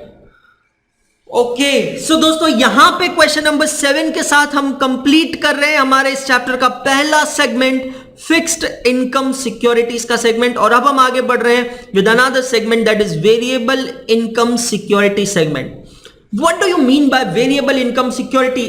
ओके सो दोस्तों यहां पे क्वेश्चन नंबर 7 के साथ हम कंप्लीट कर रहे हैं हमारे इस चैप्टर का पहला सेगमेंट, फिक्स्ड इनकम सिक्योरिटीज का सेगमेंट। और अब हम आगे बढ़ रहे हैं with another segment that is variable income security segment. What do you mean by variable income security?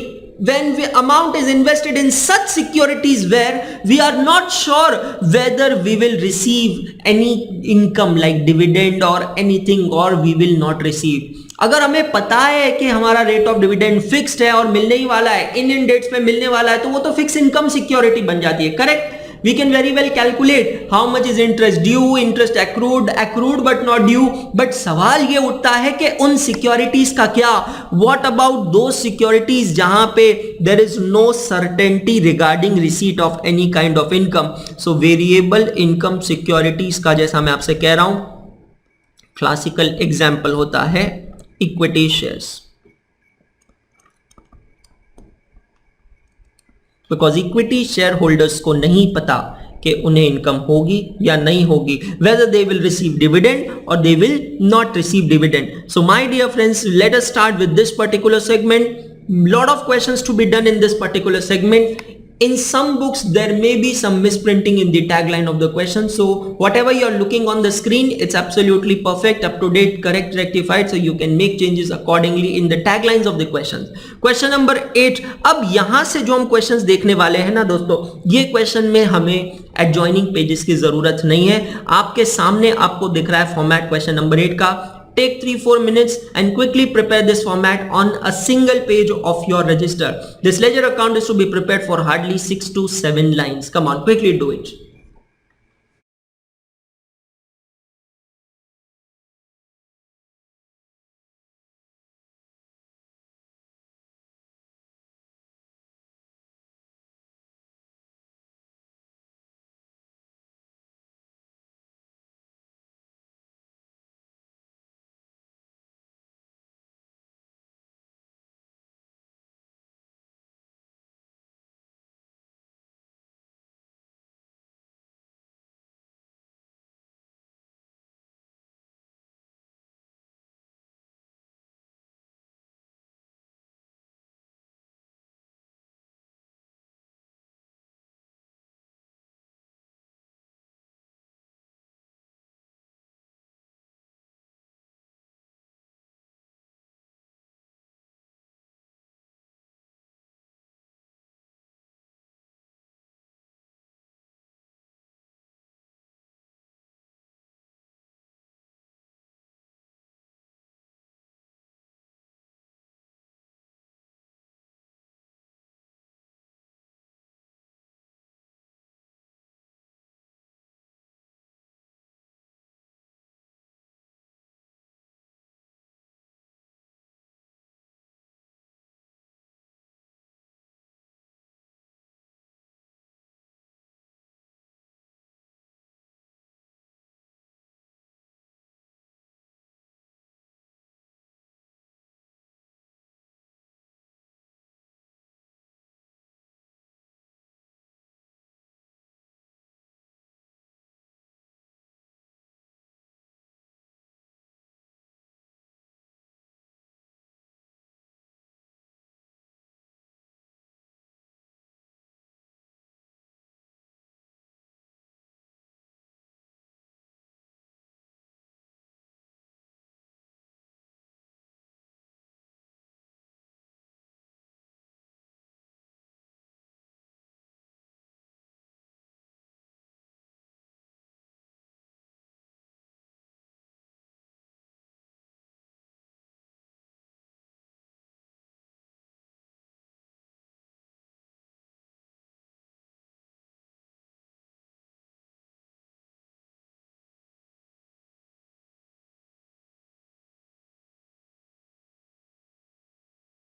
When the amount is invested in such securities where we are not sure whether we will receive any income like dividend or anything, or we will not receive। अगर हमें पता है कि हमारा rate of dividend fixed है और मिलने ही वाला है, इन डेट्स पे मिलने वाला है, तो वो तो फिक्स इनकम सिक्योरिटी बन जाती है। Correct? We can very well calculate how much is interest due, interest accrued but not due। but सवाल ये उठता है कि उन सिक्योरिटीज का क्या, what about those securities जहां पे there is no certainty regarding receipt of any kind of income। so variable income securities का जैसा मैं आपसे कह रहा हूं क्लासिकल एग्जाम्पल होता है equity shares, because equity share holders को नहीं पता कि उन्हें इनकम होगी या नहीं होगी, whether they will receive dividend or they will not receive dividend। so my dear friends, let us start with this particular segment। lot of questions to be done in this particular segment। in some books there may be some misprinting in the tagline of the question, so whatever you are looking on the screen, it's absolutely perfect, up to date, correct, rectified, so you can make changes accordingly in the taglines of the questions। question number 8। अब यहां से जो हम questions देखने वाले हैं ना दोस्तों, ये question में हमें adjoining pages की जरूरत नहीं है। आपके सामने आपको दिख रहा है फॉर्मेट क्वेश्चन नंबर 8 का। Take 3-4 minutes and quickly prepare this format on a single page of your register। this ledger account is to be prepared for hardly 6 to 7 lines। come on, quickly do it।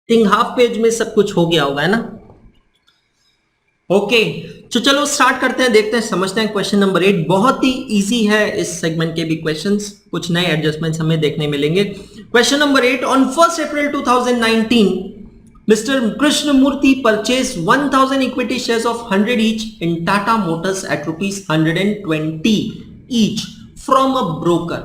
Think half page में सब कुछ हो गया होगा, है ना? Okay, तो चलो स्टार्ट करते हैं, देखते हैं, समझते हैं। क्वेश्चन नंबर 8 बहुत ही इजी है, इस सेगमेंट के भी क्वेश्चंस, कुछ नए एडजस्टमेंट्स हमें देखने मिलेंगे। Question number 8, on 1 April 2019 Mr. Krishnamurthy purchased 1000 equity shares of 100 each in Tata Motors at rupees 120 each from a broker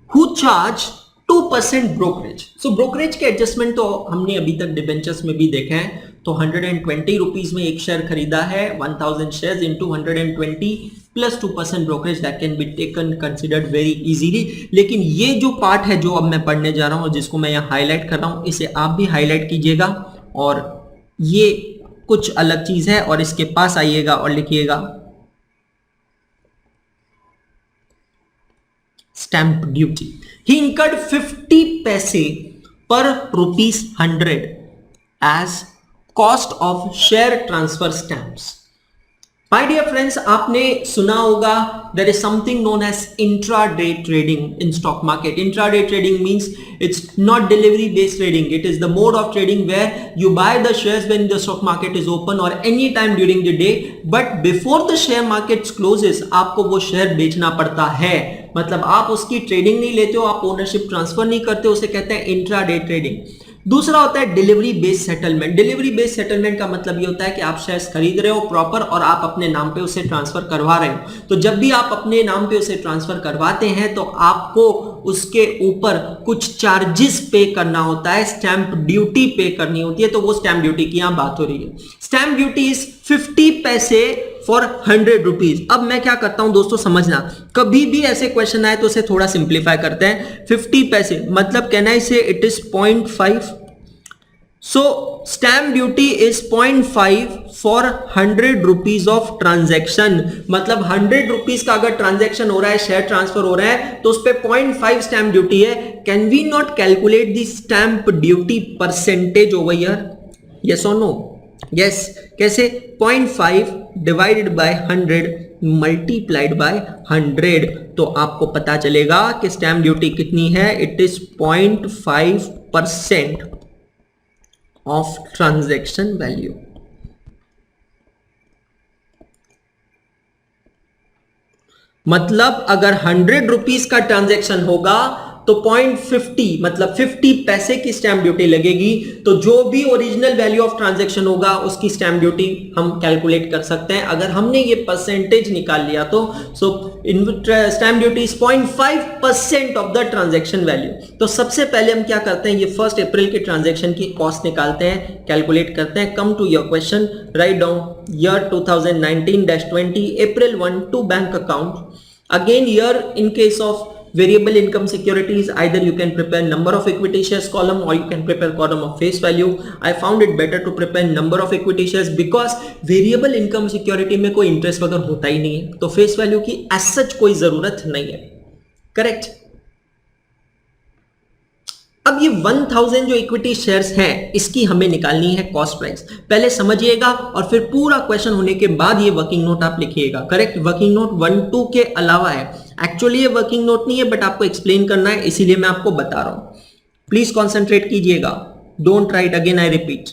who charged 2% brokerage. So brokerage के एडजस्टमेंट तो हमने अभी तक डिबेंचर्स में भी देखे हैं। तो 120 रुपीज में एक शेयर खरीदा है, 1000 shares into 120 plus 2% brokerage, that can be taken considered very easily. लेकिन ये जो पार्ट है जो अब मैं पढ़ने जा रहा हूं, जिसको मैं यहाँ हाईलाइट कर रहा हूं, इसे आप भी हाईलाइट कीजिएगा। और ये कुछ अलग चीज है, और इसके पास आइएगा और लिखिएगा स्टैंप ड्यूटी। ही इनकर्ड 50 पैसे पर rupees 100 as cost of share transfer stamps. My dear friends, आपने सुना होगा there is something known as intraday trading in stock market. Intraday trading means it's not delivery based trading, it is the mode of trading where you buy the shares when the stock market is open और any time during the day, but before the share market closes आपको वो share बेचना पड़ता है। मतलब आप उसकी trading नहीं लेते हो, आप ओनरशिप ट्रांसफर नहीं करते, उसे कहते हैं इंट्राडे ट्रेडिंग। दूसरा होता है delivery based settlement. Delivery based settlement का मतलब ये होता है कि आप शेयर्स खरीद रहे हो प्रॉपर और आप अपने नाम पे उसे ट्रांसफर करवा रहे हो। तो जब भी आप अपने नाम पे उसे ट्रांसफर करवाते हैं तो आपको उसके ऊपर कुछ चार्जेस पे करना होता है, स्टैंप ड्यूटी पे करनी होती है। तो वो स्टैंप ड्यूटी की यहां बात हो रही है। स्टैंप ड्यूटी इज 50 पैसे फॉर 100 रुपीज। अब मैं क्या करता हूं दोस्तों, समझना, कभी भी ऐसे क्वेश्चन आए तो उसे थोड़ा सिंप्लीफाई करते हैं। 50 पैसे मतलब कैन आई से it is 0.5, so stamp duty is 0.5 for 100 rupees of transaction. मतलब 100 रुपीज का अगर ट्रांजैक्शन हो रहा है, शेयर ट्रांसफर हो रहा है, तो उस पर 0.5 स्टैंप ड्यूटी है। Can we not calculate the stamp duty percentage over here? Yes और नो? यस। कैसे? 0.5 डिवाइडेड बाय 100 मल्टीप्लाइड बाय 100, तो आपको पता चलेगा कि स्टैंप ड्यूटी कितनी है। It is 0.5% of transaction value. मतलब अगर 100 रुपीज का ट्रांजैक्शन होगा तो 0.50 मतलब 50 पैसे की स्टैंप ड्यूटी लगेगी। तो जो भी ओरिजिनल वैल्यू ऑफ ट्रांजैक्शन होगा उसकी स्टैंप ड्यूटी हम कैलकुलेट कर सकते हैं। अगर हमने ये परसेंटेज निकाल लिया तो stamp duty is 0.5% of the transaction value. तो सबसे पहले हम क्या करते हैं, ये 1 अप्रैल के ट्रांजैक्शन की कॉस्ट निकालते हैं, कैलकुलेट करते हैं। Come to your question, write down year 2019-20 April 1 to bank account. Again here in case of variable income securities, either you can prepare number of equity shares column or you can prepare column of face value. I found it better to prepare number of equity shares because variable income security में कोई interest वगैरह होता ही नहीं है, तो face value की as such कोई जरूरत नहीं है। करेक्ट। अब ये 1000 जो इक्विटी शेयर्स हैं इसकी हमें निकालनी है कॉस्ट प्राइस। पहले समझिएगा और फिर पूरा क्वेश्चन होने के बाद ये वर्किंग नोट आप लिखिएगा। करेक्ट। वर्किंग नोट 1-2 के अलावा है। एक्चुअली ये वर्किंग नोट नहीं है, बट आपको एक्सप्लेन करना है, इसीलिए मैं आपको बता रहा हूं। प्लीज कॉन्सेंट्रेट कीजिएगा, don't write again, I repeat.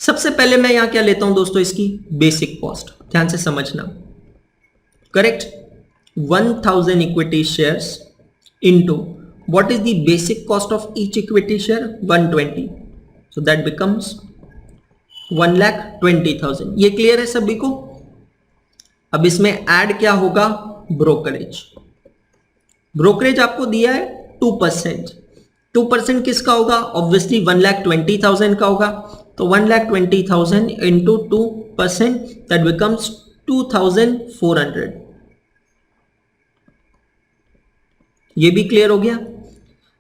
सबसे पहले मैं यहां क्या लेता हूं दोस्तों, इसकी बेसिक कॉस्ट, ध्यान से समझना। Correct. 1000 equity shares into what is the basic cost of each equity share? 120, so that becomes 1,20,000। ये क्लियर है सभी को? अब इसमें ऐड क्या होगा, ब्रोकरेज। ब्रोकरेज आपको दिया है 2%। 2% किसका होगा? ऑब्वियसली 1,20,000 का होगा। तो 1,20,000 इंटू 2% दैट बिकम्स 2,400। ये भी क्लियर हो गया।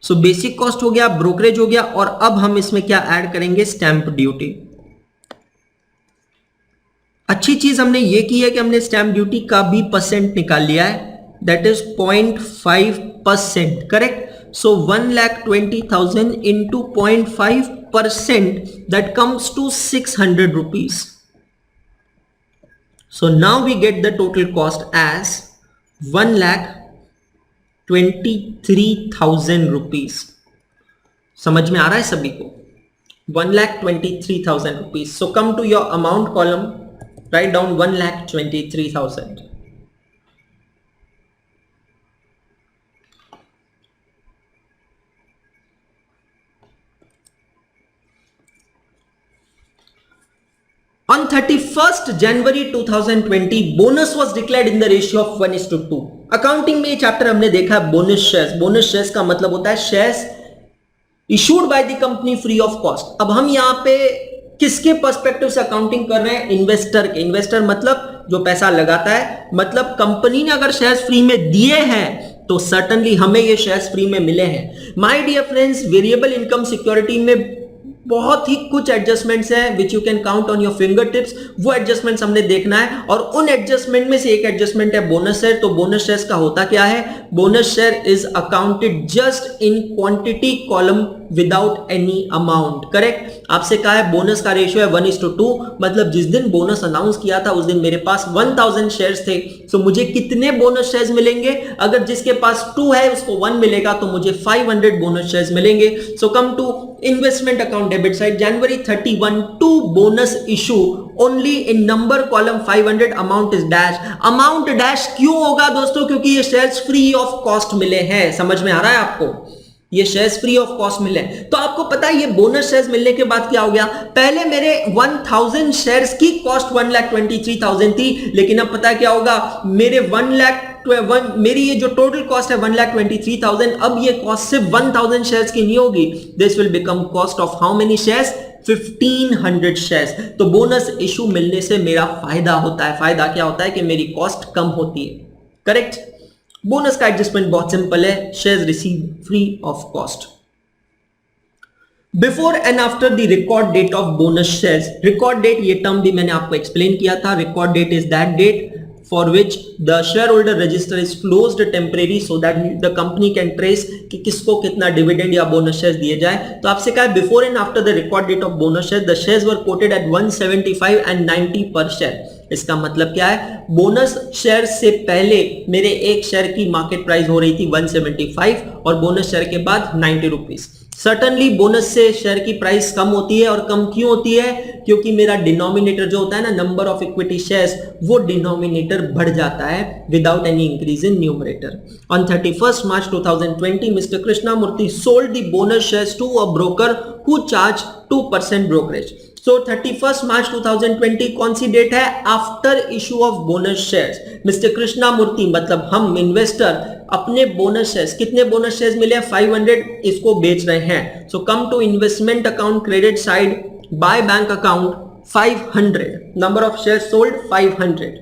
सो बेसिक कॉस्ट हो गया, ब्रोकरेज हो गया, और अब हम इसमें क्या ऐड करेंगे, स्टैंप ड्यूटी। अच्छी चीज हमने ये की है कि हमने स्टैंप ड्यूटी का भी परसेंट निकाल लिया है, that is 0.5%। Correct. So 1,20,000 into 0.5% that comes to 600 rupees. So now we get the total cost as 1,23,000 rupees. समझ में आ रहा है सभी को? 1,23,000 rupees. So come to your amount column, write down 1,23,000. On 31st January 2020, bonus was declared in the ratio of 1:2. Accounting में ये chapter हमने देखा है बोनस शेयर्स. बोनस शेयर्स का मतलब होता है shares issued by the company free of cost. अब हम यहां पे किसके पर्सपेक्टिव से अकाउंटिंग कर रहे हैं? इन्वेस्टर के. इन्वेस्टर मतलब जो पैसा लगाता है. मतलब कंपनी ने अगर शेयर्स फ्री में दिए हैं तो सर्टनली हमें ये शेयर्स फ्री में मिले हैं. My dear friends, variable income security में बहुत ही कुछ एडजस्टमेंट्स हैं which you can count on your finger tips. वो एडजस्टमेंट्स हमने देखना है और उन एडजस्टमेंट में से एक एडजस्टमेंट है बोनस शेयर. तो बोनस शेयर्स का होता क्या है? Bonus share is accounted just in quantity column without any amount. Correct. आपसे कहा है बोनस का रेशियो है 1:2. मतलब जिस दिन बोनस अनाउंस किया था उस दिन मेरे पास 1000 शेयर्स थे. सो मुझे कितने बोनस शेयर्स मिलेंगे? अगर जिसके पास 2 है उसको 1 मिलेगा तो मुझे 500 बोनस शेयर्स मिलेंगे. So come to investment account debit side. January 31 2 bonus issue only in number column 500. amount is dash. amount dash क्यों होगा दोस्तों? क्योंकि ये शेयर्स फ्री ऑफ कॉस्ट मिले हैं. समझ में आ रहा है आपको? ये शेयर्स फ्री ऑफ कॉस्ट मिले. तो आपको पता है ये बोनस शेयर्स मिलने के बाद क्या हो गया? पहले मेरे 1000 शेयर्स की कॉस्ट 1,23,000 थी, लेकिन अब पता है क्या होगा? मेरे 1,00,000 मेरी ये जो टोटल कॉस्ट है 1,23,000, अब ये कॉस्ट सिर्फ 1000 शेयर्स की नहीं होगी. This will become cost of how many shares? 1500 shares. तो बोनस इशू मिलने से मेरा फायदा होता है. फायदा क्या होता है? कि मेरी कॉस्ट कम होती है. करेक्ट. बोनस का एडजस्टमेंट बहुत सिंपल है. Shares receive free of cost. Before and after the record date of bonus shares. Record date ये टर्म भी मैंने आपको एक्सप्लेन किया था. Record date is that date for which the shareholder register is closed temporary so that the company can trace कि किसको कितना dividend या बोनस शेयर्स दिए जाए. तो आपसे कहा है before and after the record date of bonus share the shares were quoted at 175 and 90 पर शेयर. इसका मतलब क्या है? बोनस शेयर से पहले मेरे एक शेयर की मार्केट प्राइस हो रही थी 175 और बोनस शेयर के बाद 90 रुपीज. सर्टनली बोनस से शेयर की प्राइस कम होती है. और कम क्यों होती है? क्योंकि मेरा डिनोमिनेटर जो होता है ना, नंबर ऑफ इक्विटी शेयर्स, वो डिनोमिनेटर बढ़ जाता है without any increase in numerator. On 31st March 2020 mister Krishnamurthy sold the bonus shares to a broker who charge 2% brokerage. So 31st March 2020 कौन सी डेट है? After issue of bonus shares. Mister Krishnamurthy मतलब हम इन्वेस्टर अपने बोनस शेयर्स, कितने bonus shares मिले? 500. इसको बेच रहे हैं. So come to investment account credit side. By bank account 500. Number of shares sold 500.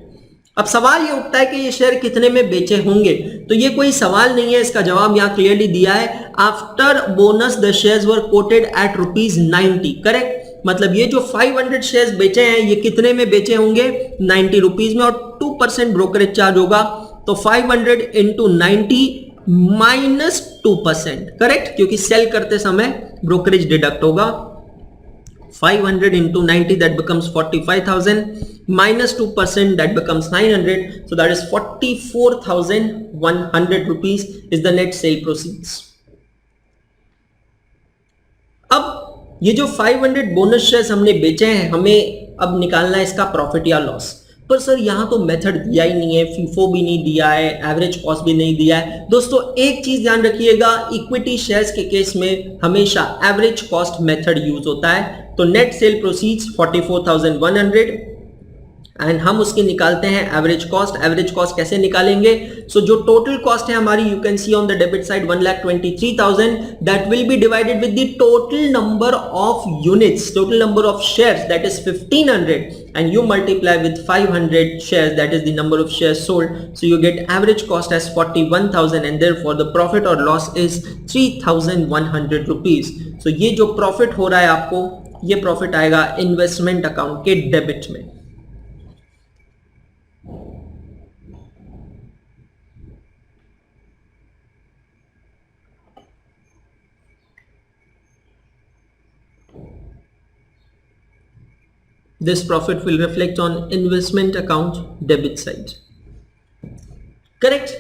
अब सवाल ये उठता है कि ये शेयर कितने में बेचे होंगे. तो ये कोई सवाल नहीं है, इसका जवाब यहां क्लियरली दिया है. After bonus the shares were quoted at ₹90. Correct. मतलब ये जो 500 शेयर्स बेचे हैं ये कितने में बेचे होंगे? 90 रुपीज में. और 2% ब्रोकरेज चार्ज होगा. तो 500 इंटू 90 माइनस 2%. करेक्ट. क्योंकि सेल करते समय ब्रोकरेज डिडक्ट होगा. 500 into 90 that becomes 45,000 minus 2% that becomes 900. So that is 44,100 rupees is the net sale proceeds. अब ये जो 500 बोनस शेयर्स हमने बेचे हैं, हमें अब निकालना है इसका प्रॉफिट या लॉस. पर सर यहां तो मेथड दिया ही नहीं है, फीफो भी नहीं दिया है, एवरेज कॉस्ट भी नहीं दिया है. दोस्तों एक चीज ध्यान रखिएगा, इक्विटी शेयर्स के केस में हमेशा एवरेज कॉस्ट मेथड यूज होता है. तो नेट सेल प्रोसीड्स 44,100 एंड हम उसके निकालते हैं एवरेज कॉस्ट. एवरेज कॉस्ट कैसे निकालेंगे? सो जो टोटल कॉस्ट है हमारी, you can see on the debit side 1,23,000, that will B divided with the total number of units, total number of shares, that is 1500, and you multiply with 500 shares, that is the number of shares sold. So you get average cost as 41,000 and therefore the profit or loss is 3,100 rupees. So ये जो profit हो रहा है आपको, ये profit आएगा investment account के debit में. This profit will reflect on investment account debit side. Correct.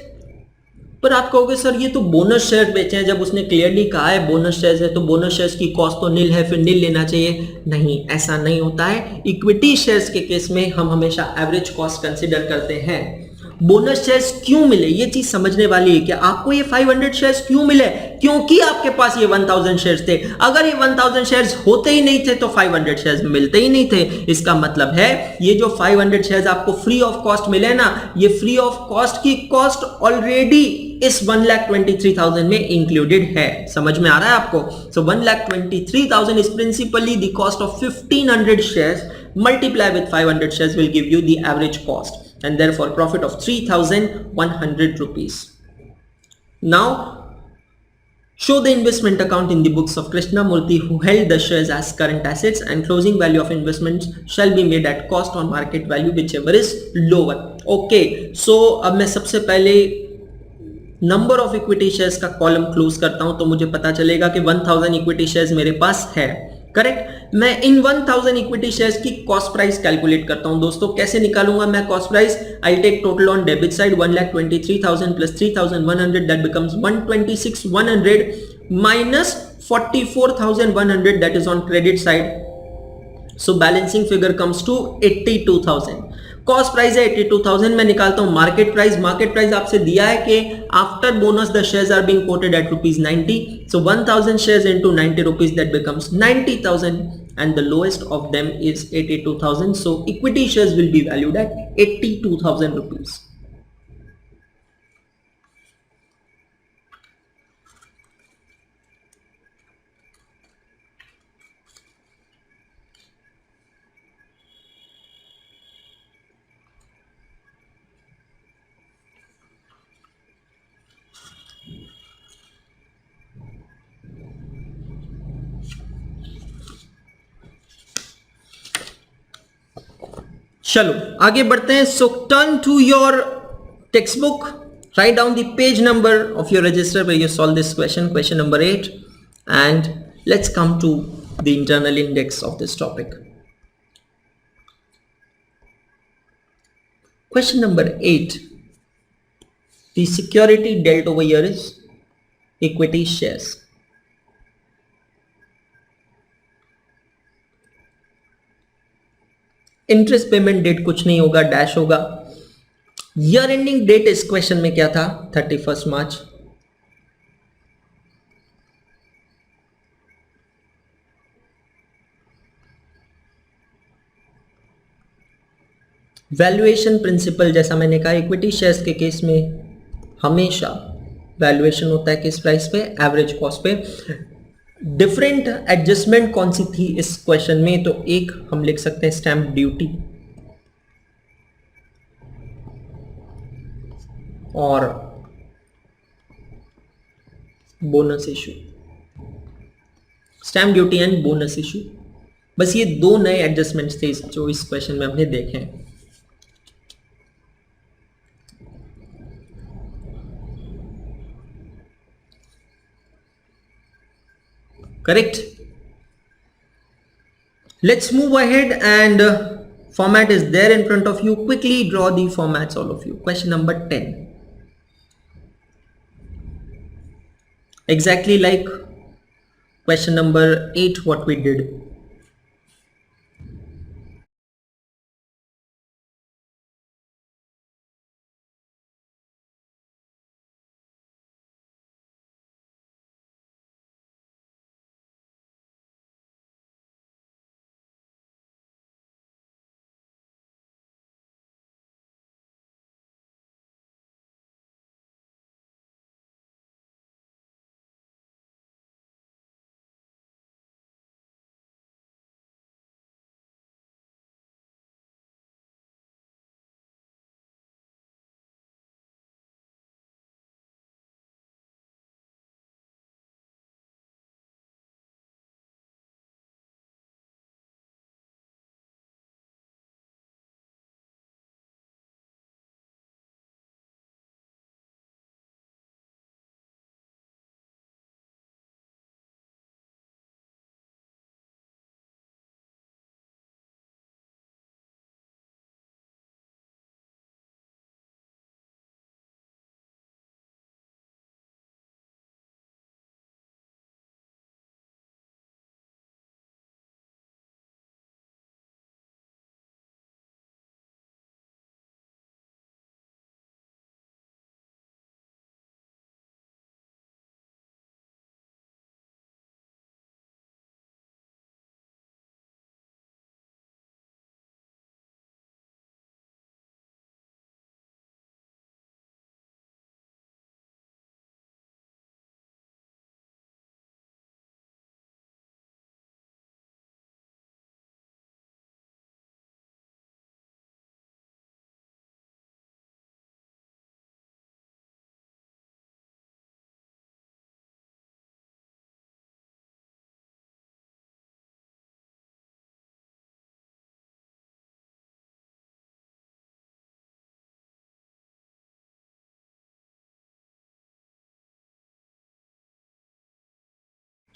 पर आप कहोगे सर ये तो बोनस शेयर बेचे हैं, जब उसने क्लियरली कहा है बोनस शेयर्स है तो बोनस शेयर्स की कॉस्ट तो नील है, फिर नील लेना चाहिए। नहीं, ऐसा नहीं होता है। इक्विटी शेयर्स के केस में हम हमेशा एवरेज कॉस्ट कंसीडर करते हैं। बोनस शेयर्स क्यों मिले ये चीज समझने वाली है। क्या आपको ये 500 शेयर्स क्यों मिले? क्योंकि आपके पास ये 1000 शेयर्स थे। अगर ये 1000 शेयर्स होते ही नहीं थे तो 500 शेयर्स मिलते ही नहीं थे। इसका मतलब है ये जो 500 शेयर्स आपको फ्री ऑफ कॉस्ट मिले ना, ये फ्री ऑफ कॉस्ट की कॉस्ट ऑलरेडी इस 1,23,000 में इंक्लूडेड है। समझ में आ रहा है आपको? सो 1,23,000 is principally the cost of 1500 shares multiply with 500 shares will give you the average cost and therefore profit of 3,100 rupees. Now show the investment account in the books of Krishnamurthy who held the shares as current assets and closing value of investments shall be made at cost or market value whichever is lower. Okay, so अब मैं सबसे पहले number of equity shares का column close करता हूं तो मुझे पता चलेगा कि 1000 इक्विटी शेयर्स मेरे पास है। करेक्ट। मैं इन 1000 इक्विटी शेयर्स की कॉस्ट प्राइस कैलकुलेट करता हूं। दोस्तों कैसे निकालूंगा मैं cost price? I take total on debit side 1,23,000 plus 3,100 that becomes 126,100 minus 44,100 that is on credit side. So balancing figure comes to 82,000। Cost price है 82,000। मैं निकालता हूं मार्केट प्राइस। मार्केट प्राइस आपसे दिया है कि after bonus the shares are being quoted at ₹90। So 1000 shares into 90 rupees that becomes 90,000 and the lowest of them is 82,000. So equity shares will be valued at 82,000 rupees. चलो आगे बढ़ते हैं। So turn to your textbook, write down the page number of your register where you solve this question, question number 8, and let's come to the internal index of this topic. Question number 8, the security dealt over here is equity shares. Interest payment date कुछ नहीं होगा, dash होगा। Year ending date इस question में क्या था? 31 मार्च। Valuation principal जैसा मैंने कहा इक्विटी शेयर्स के केस में हमेशा वैल्यूएशन होता है किस प्राइस पे? एवरेज कॉस्ट पे। डिफरेंट एडजस्टमेंट कौन सी थी इस क्वेश्चन में? तो एक हम लिख सकते हैं स्टैंप ड्यूटी और bonus issue. Stamp duty and bonus issue, बस ये दो नए एडजस्टमेंट्स थे जो इस क्वेश्चन में हमने देखे हैं। Correct. Let's move ahead and format is there in front of you. Quickly draw the formats all of you. Question number 10. Exactly like question number 8 what we did.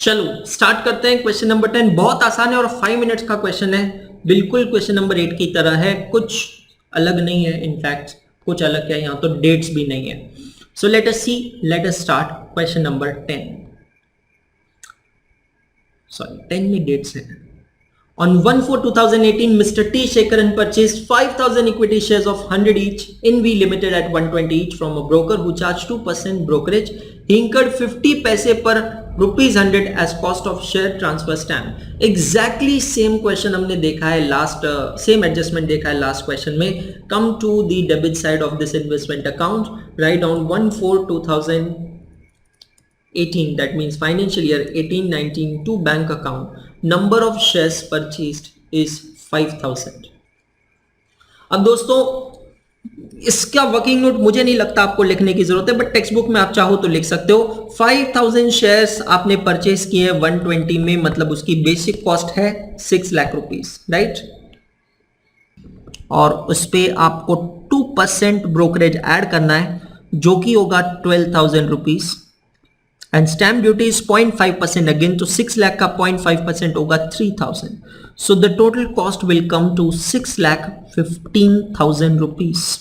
चलो स्टार्ट करते हैं क्वेश्चन नंबर 10। बहुत आसान है और 5 minutes का question है, बिल्कुल क्वेश्चन नंबर 8 की तरह है, कुछ अलग नहीं है। इनफैक्ट कुछ अलग क्या है, यहां तो डेट्स भी नहीं है। So let us see, let us start question number 10। Sorry 10 में डेट्स है। On 1/4/2018, Mr. T. Shekaran purchased 5,000 equity shares of 100 each in V Limited at 120 each from a broker who charged 2% brokerage. He incurred 50 paise per rupees 100 as cost of share transfer stamp. Exactly same question हमने देखा है last, same adjustment देखा है last question में. Come to the debit side of this investment account. Write down 1/4/2018, that means financial year 18-19 to bank account. Number of shares purchased is 5,000. अब दोस्तों इसका working note मुझे नहीं लगता आपको लिखने की जरूरत है, बट टेक्स्ट बुक में आप चाहो तो लिख सकते हो। 5,000 शेयर्स आपने परचेस किए 120 में, मतलब उसकी बेसिक कॉस्ट है 6 लाख रुपीस, राइट। और उस पे आपको 2% ब्रोकरेज ऐड करना है जो कि होगा 12,000 rupees, and stamp duty is 0.5% again, तो 6 लाख का 0.5% होगा 3,000. So the total cost will come to 6,15,000 rupees.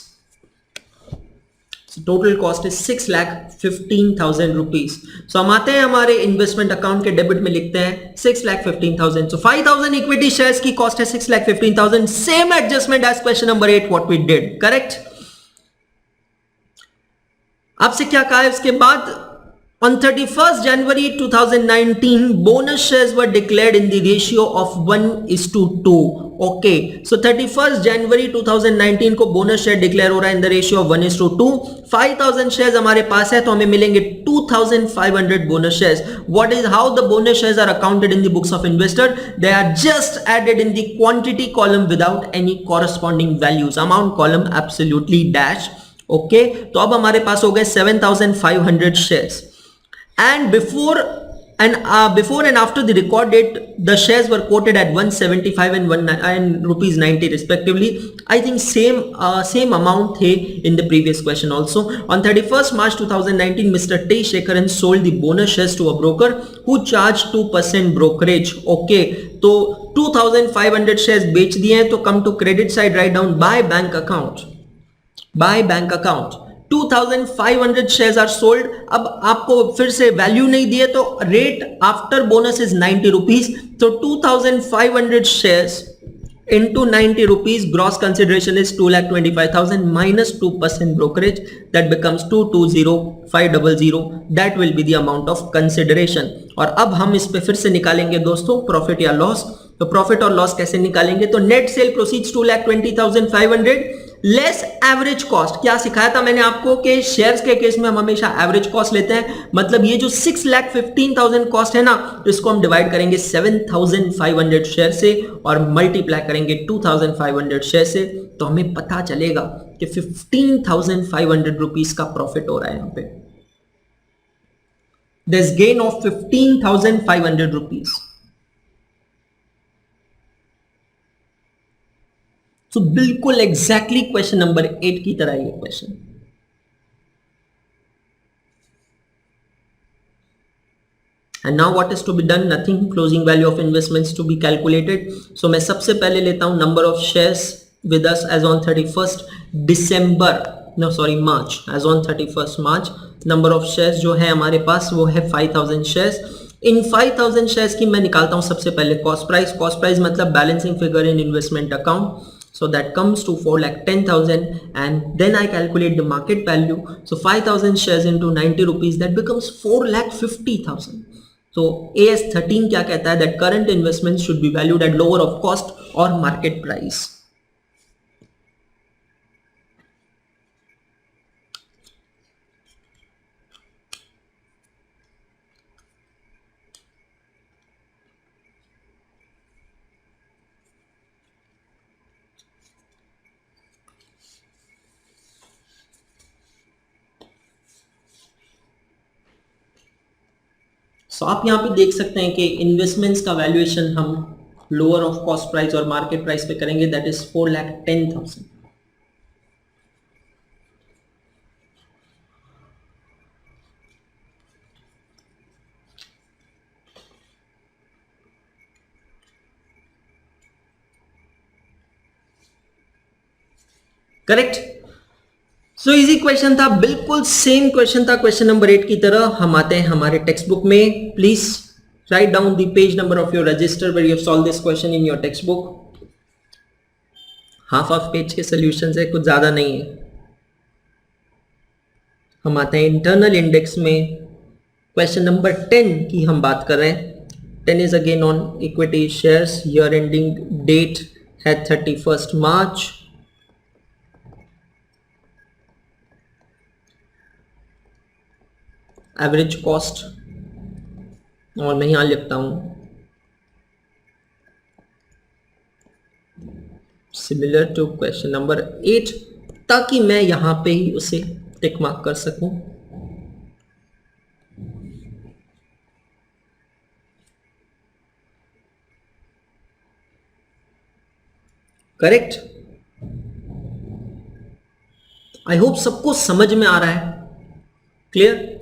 Total cost is 6,15,000 rupees. So हम आते हैं हमारे इन्वेस्टमेंट अकाउंट के डेबिट में, लिखते हैं 6,15,000. सो 5,000 इक्विटी शेयर्स की कॉस्ट है 6,15,000. Same adjustment as question number 8 what we did, correct. आपसे क्या कहा है उसके बाद, on 31st January 2019, bonus shares were declared in the ratio of 1:2. Okay, so 31st January 2019 को बोनस शेयर डिक्लेयर हो रहा है in the ratio of 1:2. 5,000 shares हमारे पास है तो हमें मिलेंगे 2,500 bonus shares. What is how the bonus shares are accounted in the books of investor? They are just added in the quantity column without any corresponding values. Amount column absolutely dash. Okay, तो अब हमारे पास हो गए 7,500 shares. And before and after the record date, the shares were quoted at 175 and rupees 90 respectively. I think same amount थे in the previous question also. On 31st March 2019, Mr. T. Shekaran sold the bonus shares to a broker who charged 2% brokerage. Okay, तो 2,500 shares बेच दिए हैं, तो come to credit side, write down by bank account. By bank account 2,500 shares are sold. अब आपको फिर से value नहीं दिए तो rate after bonus is 90 rupees, तो 2,500 shares into 90 rupees, gross consideration is 2,25,000 minus 2% brokerage, that becomes 220,500. that will be the amount of consideration. और अब हम इस पे फिर से निकालेंगे दोस्तों प्रॉफिट या लॉस. तो प्रॉफिट और लॉस कैसे निकालेंगे, तो net cell proceeds 2,20,500 less average cost. क्या सिखाया था मैंने आपको कि शेयर्स के केस में हम हमेशा एवरेज कॉस्ट लेते हैं, मतलब ये जो 6,15,000 कॉस्ट है ना, इसको हम डिवाइड करेंगे 7,500 शेयर से और मल्टीप्लाई करेंगे 2,500 शेयर से, तो हमें पता चलेगा कि 15,500 रुपीस का प्रॉफिट हो रहा है. यहां पे there's gain of 15,500 rupees. तो बिल्कुल एग्जैक्टली क्वेश्चन नंबर 8 की तरह ये question. And now what is to be done? Nothing. Closing value of investments to be calculated. So मैं सबसे पहले लेता हूं number of shares with us as on 31st December, no sorry March, as on 31st March. number of shares जो है हमारे पास वो है 5,000 shares. इन 5,000 shares की मैं निकालता हूं सबसे पहले कॉस्ट प्राइस. कॉस्ट प्राइस मतलब balancing figure in investment account. So that comes to 4,10,000 and then I calculate the market value. So 5,000 shares into 90 rupees, that becomes 4,50,000. So AS13 क्या कहता है, that current investments should be valued at lower of cost or market price. So आप यहां पे देख सकते हैं कि इन्वेस्टमेंट्स का वैल्यूएशन हम लोअर ऑफ कॉस्ट प्राइस और मार्केट प्राइस पे करेंगे, that is 4,10,000. Correct. So easy question था, बिल्कुल सेम क्वेश्चन था क्वेश्चन नंबर 8 की तरह। हम आते हैं हमारे टेक्स्ट बुक में। Please write down the page number of your register where you have solve this question in your textbook. Half of page के सॉल्यूशंस है, कुछ ज्यादा नहीं है। हम आते हैं इंटरनल इंडेक्स में। क्वेश्चन नंबर 10 की हम बात कर रहे हैं। 10 is again on equity shares. Year ending date है 31 मार्च। एवरेज कॉस्ट, और मैं यहां लिखता हूं सिमिलर टू क्वेश्चन नंबर 8, ताकि मैं यहां पे ही उसे टिक मार्क कर सकूं। करेक्ट। आई होप सबको समझ में आ रहा है। क्लियर।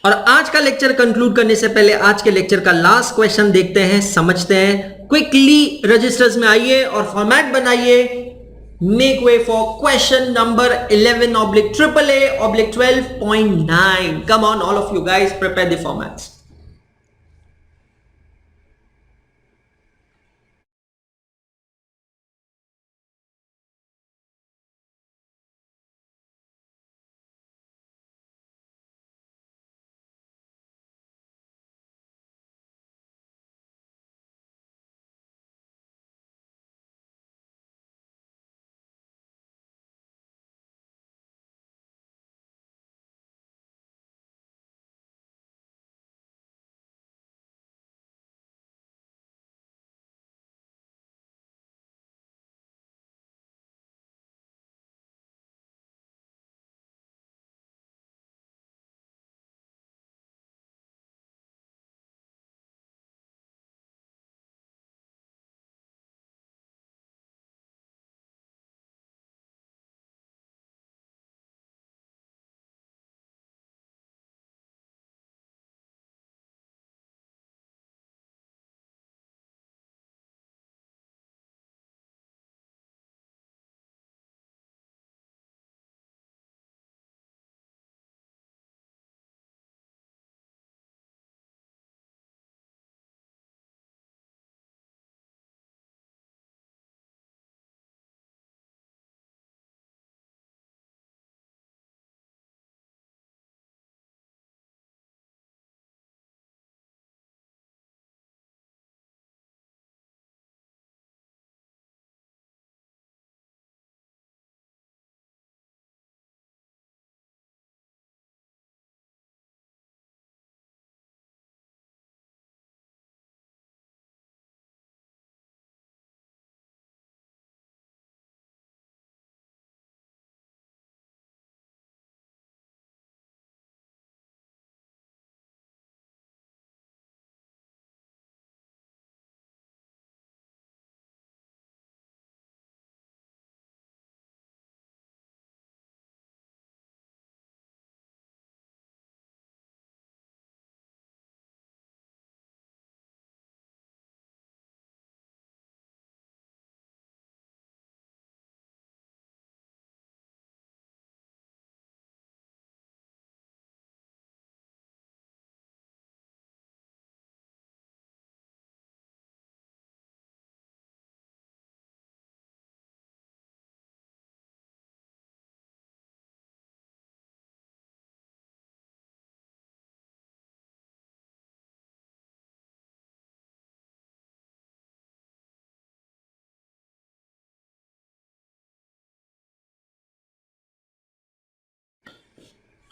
और आज का लेक्चर कंक्लूड करने से पहले आज के लेक्चर का लास्ट क्वेश्चन देखते हैं, समझते हैं। क्विकली रजिस्टर्स में आइए और फॉर्मेट बनाइए। Make way for question number 11/AAA/12.9। Come on all of you guys, prepare the formats.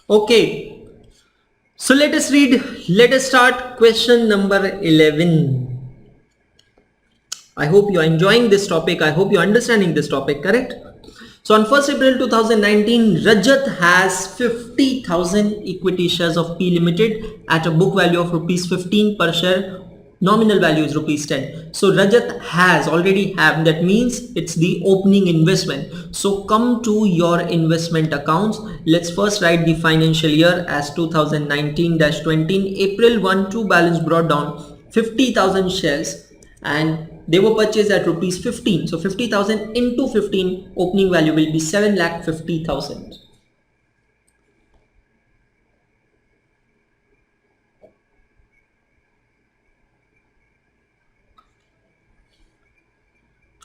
Okay, so let us read. Let us start question number 11. I hope you are enjoying this topic. I hope you are understanding this topic, correct? So on 1st April 2019, Rajat has 50,000 equity shares of P Limited at a book value of rupees 15 per share. Nominal value is rupees 10. So Rajat has already have, that means it's the opening investment. So come to your investment accounts. Let's first write the financial year as 2019-20. April 1 to balance brought down 50,000 shares, and they were purchased at rupees 15. So 50,000 into 15, opening value will be 7,50,000.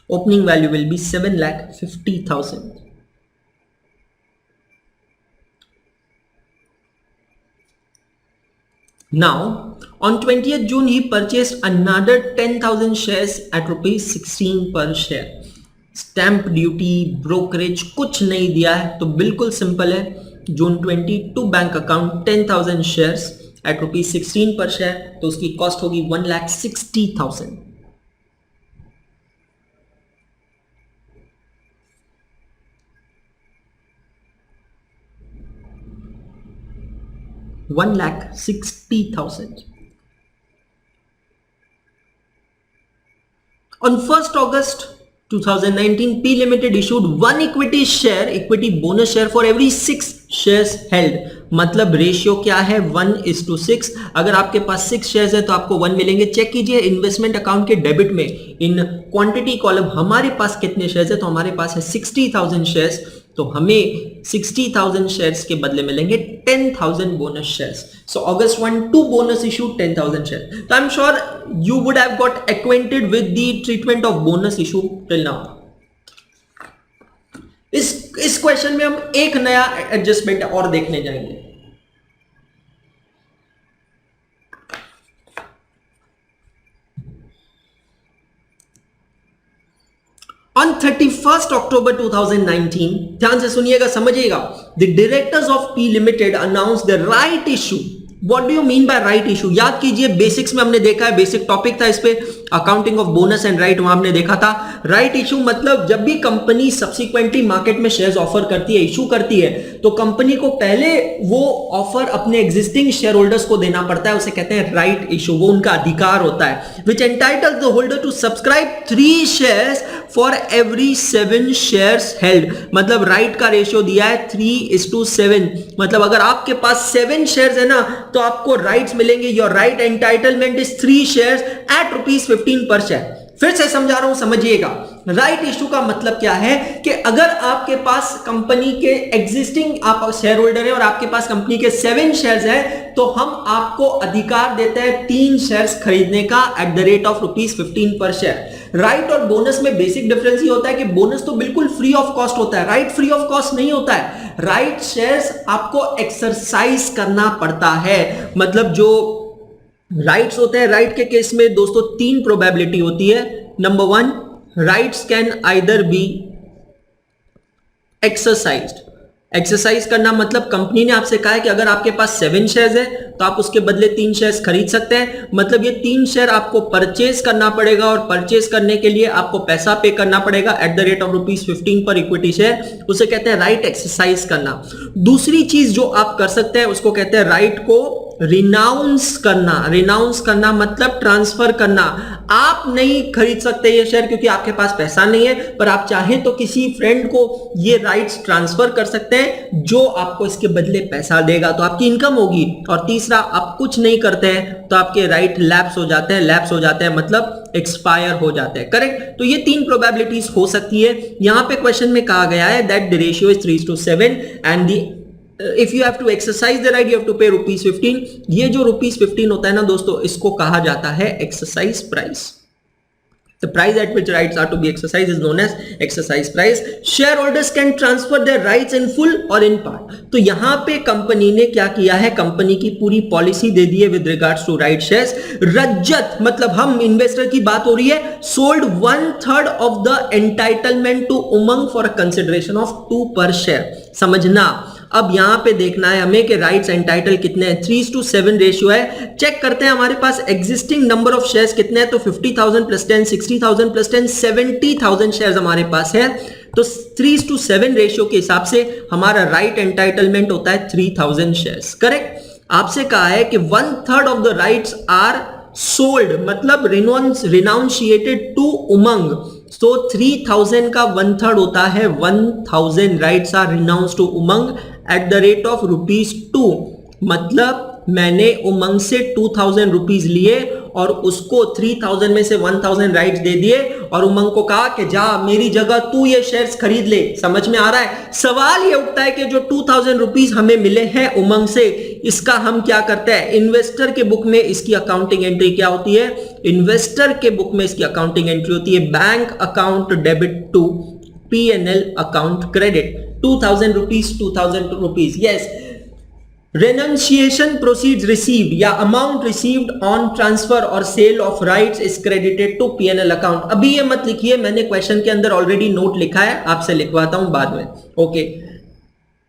Opening value will be 7,50,000. Now, on 20th June, he purchased another 10,000 shares at rupees 16 per share. Stamp duty brokerage कुछ नहीं दिया है, तो बिल्कुल simple है. जून 22 bank account 10,000 shares at rupees 16 पर share, तो उसकी कॉस्ट होगी 1,60,000. $1,60,000. On 1st August 2019, P Limited issued one equity bonus share for every 6 shares held. मतलब रेशियो क्या है? 1:6. अगर आपके पास 6 शेयर्स है तो आपको 1 मिलेंगे. चेक कीजिए इन्वेस्टमेंट अकाउंट के डेबिट में इन क्वांटिटी कॉलम हमारे पास कितने शेयर्स है, तो हमारे पास है 60,000 शेयर्स. तो हमें 60,000 शेयर्स के बदले मिलेंगे 10,000 bonus shares. So August 1 2 bonus issue 10,000 shares. So I'm sure you would have got acquainted with the treatment of bonus issue till now. इस क्वेश्चन में हम एक नया एडजस्टमेंट और देखने जाएंगे. On 31st October 2019, ध्यान से सुनिएगा, समझिएगा. The directors of P Limited announced the right issue. What do you mean by right issue? याद कीजिए, बेसिक्स में हमने देखा है, बेसिक टॉपिक था इस पे, accounting of bonus and right, वहां हमने देखा था. राइट इशू मतलब जब भी कंपनी सब्सिक्वेंटली मार्केट में शेयर्स ऑफर करती है, इशू करती है, तो कंपनी को पहले वो ऑफर अपने एग्जिस्टिंग शेयर होल्डर्स को देना पड़ता है. उसे कहते हैं राइट इशू. वो उनका अधिकार होता है. Which entitles the holder to subscribe 3 shares for every 7 shares held. मतलब राइट का रेशियो दिया है 3:7. मतलब अगर आपके पास 7 शेयर्स है ना, तो आपको राइट्स मिलेंगे. Your right entitlement is 3 shares at ₹15 पर शेयर. फिर से समझा रहा हूं, समझिएगा. राइट इशू का मतलब क्या है कि अगर आपके पास कंपनी के एग्जिस्टिंग आप शेयर होल्डर है और आपके पास कंपनी के 7 शेयर्स है, तो हम आपको अधिकार देते हैं 3 शेयर्स खरीदने का एट द रेट ऑफ ₹15 पर शेयर. राइट और बोनस में बेसिक डिफरेंस ये होता है कि बोनस तो बिल्कुल फ्री ऑफ कॉस्ट होता है, राइट फ्री ऑफ कॉस्ट नहीं होता है. राइट शेयर्स आपको एक्सरसाइज करना पड़ता है. मतलब जो राइट्स होते हैं, राइट के केस में दोस्तों 3 प्रोबेबिलिटी होती है. Number 1, rights can either B exercised. Exercise करना मतलब कंपनी ने आपसे कहा है कि अगर आपके पास 7 शेयर्स है तो आप उसके बदले 3 शेयर्स खरीद सकते हैं. मतलब ये 3 शेयर आपको परचेज करना पड़ेगा और परचेज करने के लिए आपको पैसा पे करना पड़ेगा एट द रेट ऑफ ₹15 पर इक्विटी शेयर. उसे कहते हैं राइट एक्सरसाइज करना. दूसरी चीज जो आप कर सकते हैं उसको कहते हैं राइट को रिनाउंस करना. रिनाउंस करना मतलब ट्रांसफर करना. आप नहीं खरीद सकते ये शेयर क्योंकि आपके पास पैसा नहीं है, पर आप चाहें तो किसी फ्रेंड को ये राइट्स ट्रांसफर कर सकते हैं जो आपको इसके बदले पैसा देगा, तो आपकी इनकम होगी. और तीसरा, आप कुछ नहीं करते हैं तो आपके राइट लैप्स हो जाते हैं. लैप्स हो जाते हैं मतलब एक्सपायर हो जाते हैं. करेक्ट. तो ये 3 प्रोबेबिलिटीज हो सकती है. यहां पे क्वेश्चन में कहा गया है that the ratio is 3:7 and the if you have to exercise the right you have to pay ₹15. ये जो ₹15 होता है ना दोस्तों, इसको कहा जाता है exercise price. The price at which rights are to be exercised is known as exercise price. Shareholders can transfer their rights in full or in part. तो यहां पे कंपनी ने क्या किया है, कंपनी की पूरी पॉलिसी दे दी है with regards to right shares. रज्जत मतलब हम इन्वेस्टर की बात हो रही है, sold 1/3 of the entitlement to Umang for a consideration of 2 per share. समझना. अब यहां पे देखना है हमें कि राइट्स एंटाइटल कितने हैं. 3:7 रेशियो है. चेक करते हैं हमारे पास एग्जिस्टिंग नंबर ऑफ शेयर्स कितने हैं. तो 50,000 + 10, 60,000 + 10, 70,000 शेयर्स हमारे पास है. तो 3:7 रेशियो के हिसाब से हमारा राइट एंटाइटलमेंट होता है 3,000 शेयर्स. करेक्ट. आपसे कहा है कि 1/3 of the rights are sold मतलब रिनाउंशिएटेड टू उमंग. तो 3,000 का 1/3 होता है 1,000 rights are renounced to Umang at the rate of ₹2. मतलब मैंने उमंग से 2000 रुपीज लिए और उसको 3000 में से 1000 राइट्स दे दिए और उमंग को कहा कि जा मेरी जगह तू ये शेयर्स खरीद ले। समझ में आ रहा है? सवाल ये उठता है कि जो 2000 रुपीज हमें मिले हैं उमंग से, इसका हम क्या करते हैं? इन्वेस्टर के बुक में इसकी अकाउंटिंग एंट्री क्या होती है? इन्वेस्टर के बुक में इसकी अकाउंटिंग एंट्री होती है bank account debit to P&L account credit. 2000 rupees 2000 rupees, yes. Renunciation proceeds received या amount received on transfer or sale of rights is credited to P&L account। अभी ये मत लिखिए, मैंने क्वेश्चन के अंदर ऑलरेडी नोट लिखा है, आपसे लिखवाता हूं बाद में। Okay.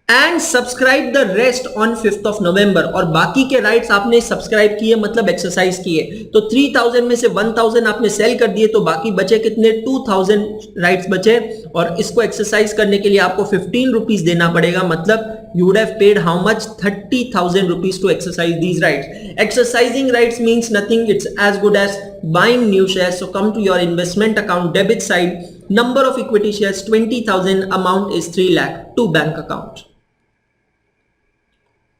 And subscribe the rest on 5th of November, और बाकी के राइट्स आपने सब्सक्राइब किए मतलब एक्सरसाइज किए। तो 3000 में से 1000 आपने सेल कर दिए, तो बाकी बचे कितने? 2000 राइट्स बचे, और इसको एक्सरसाइज करने के लिए आपको 15 रुपीज देना पड़ेगा। मतलब you would have paid how much? 30,000 rupees to exercise these rights. Exercising rights means nothing. It's as good as buying new shares. So come to your investment account debit side. Number of equity shares 20,000. Amount is 3 lakh. To bank account.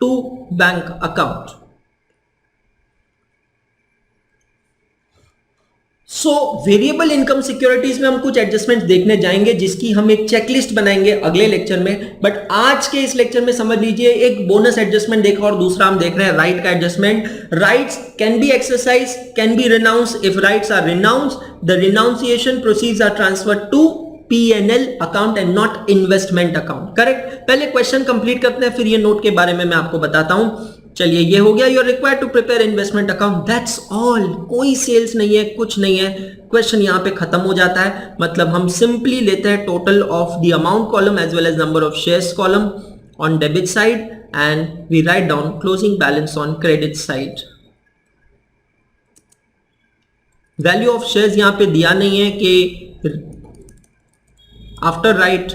To bank account. So variable income securities में हम कुछ adjustment देखने जाएंगे, जिसकी हम एक checklist बनाएंगे अगले लेक्चर में। बट आज के इस लेक्चर में समझ लीजिए, एक बोनस एडजस्टमेंट देखा और दूसरा हम देख रहे हैं राइट का adjustment. Rights can be exercise, can be renounce. If rights are renounce, the renunciation proceeds are transferred to P&L account and not investment account. Correct? पहले क्वेश्चन कंप्लीट करते हैं, फिर ये नोट के बारे में मैं आपको बताता हूं। चलिए, ये हो गया। You are required to prepare investment account, that's all. कोई सेल्स नहीं है, कुछ नहीं है, क्वेश्चन यहां पे खत्म हो जाता है। मतलब हम सिंपली लेते हैं total of the amount column as well as number of shares column on debit side and we write down closing balance on credit side. Value of shares यहां पे दिया नहीं है कि आफ्टर राइट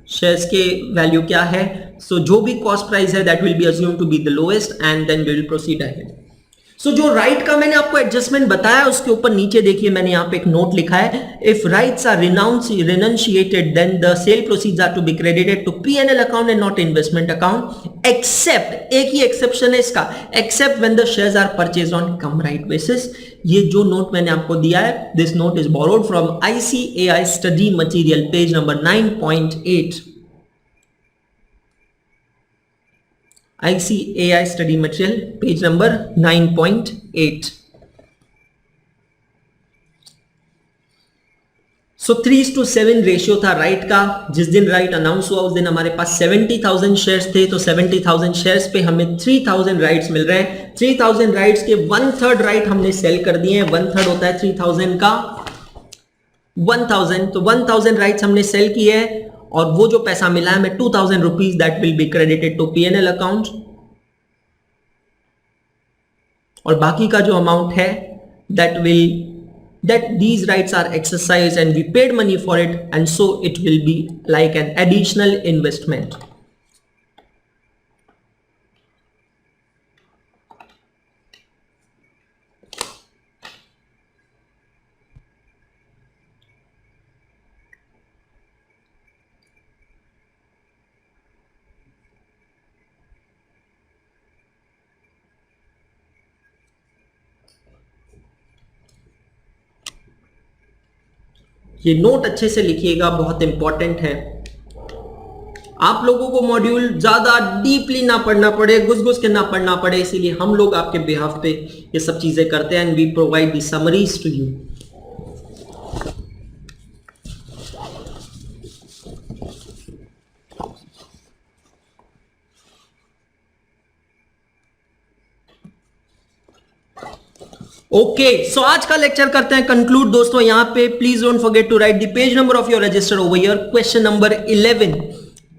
शेयर्स के value क्या है। So जो भी कॉस्ट प्राइस है that will be assumed to be the lowest and then we will proceed ahead. So जो राइट का मैंने आपको एडजस्टमेंट बताया, उसके ऊपर नीचे देखिए मैंने यहां पे एक नोट लिखा है। If rights are renunciated then the sale proceeds are to be credited to P&L account and not investment account, except, एक ही एक्सेप्शन है इसका, except when the shares are purchased on come right basis. ये जो note मैंने आपको दिया है, this note is borrowed from ICAI study material page number 9.8। ICAI study material page number 9.8। So 3:7 ratio था राइट का। जिस दिन राइट अनाउंस हुआ उस दिन हमारे पास 70,000 शेयर्स थे, तो 70,000 शेयर्स पे हमें 3,000 राइट्स मिल रहे हैं। 3,000 राइट्स के 1/3 राइट हमने सेल कर दिए हैं। 1/3 होता है 3,000 का 1,000, तो 1,000 राइट्स हमने सेल किए हैं और वो जो पैसा मिला है हमें 2,000 rupees, that will be credited to P&L account. और बाकी का जो अमाउंट है that these rights are exercised and we paid money for it, and so it will be like an additional investment. ये नोट अच्छे से लिखिएगा, बहुत इंपॉर्टेंट है। आप लोगों को मॉड्यूल ज्यादा डीपली ना पढ़ना पड़े, घुस घुस के ना पढ़ना पड़े, इसीलिए हम लोग आपके बिहाफ पे ये सब चीजें करते हैं and we provide the summaries to you. Okay, so आज का लेक्चर करते हैं कंक्लूड दोस्तों। यहां पे please don't forget to write the page number of your register over here. Question number 11,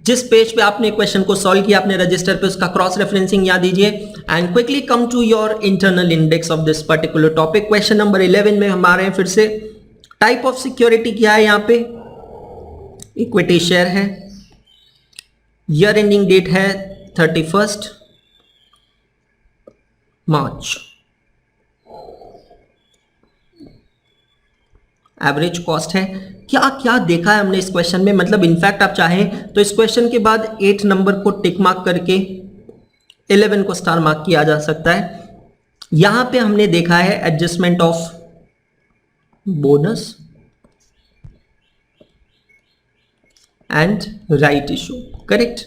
जिस पेज पे आपने क्वेश्चन को सॉल्व किया अपने रजिस्टर पे, उसका क्रॉस रेफरेंसिंग याद दीजिए and quickly come to your internal index of this particular topic. Question number 11 में हमारे हैं फिर से टाइप ऑफ सिक्योरिटी क्या है। यहां पे इक्विटी शेयर है, ईयर एंडिंग डेट है 31 मार्च, एवरेज कॉस्ट है। क्या क्या देखा है हमने इस क्वेश्चन में, मतलब इनफैक्ट आप चाहें तो इस क्वेश्चन के बाद 8 नंबर को टिक मार्क करके 11 को स्टार मार्क किया जा सकता है। यहां पे हमने देखा है adjustment of bonus and right issue, correct.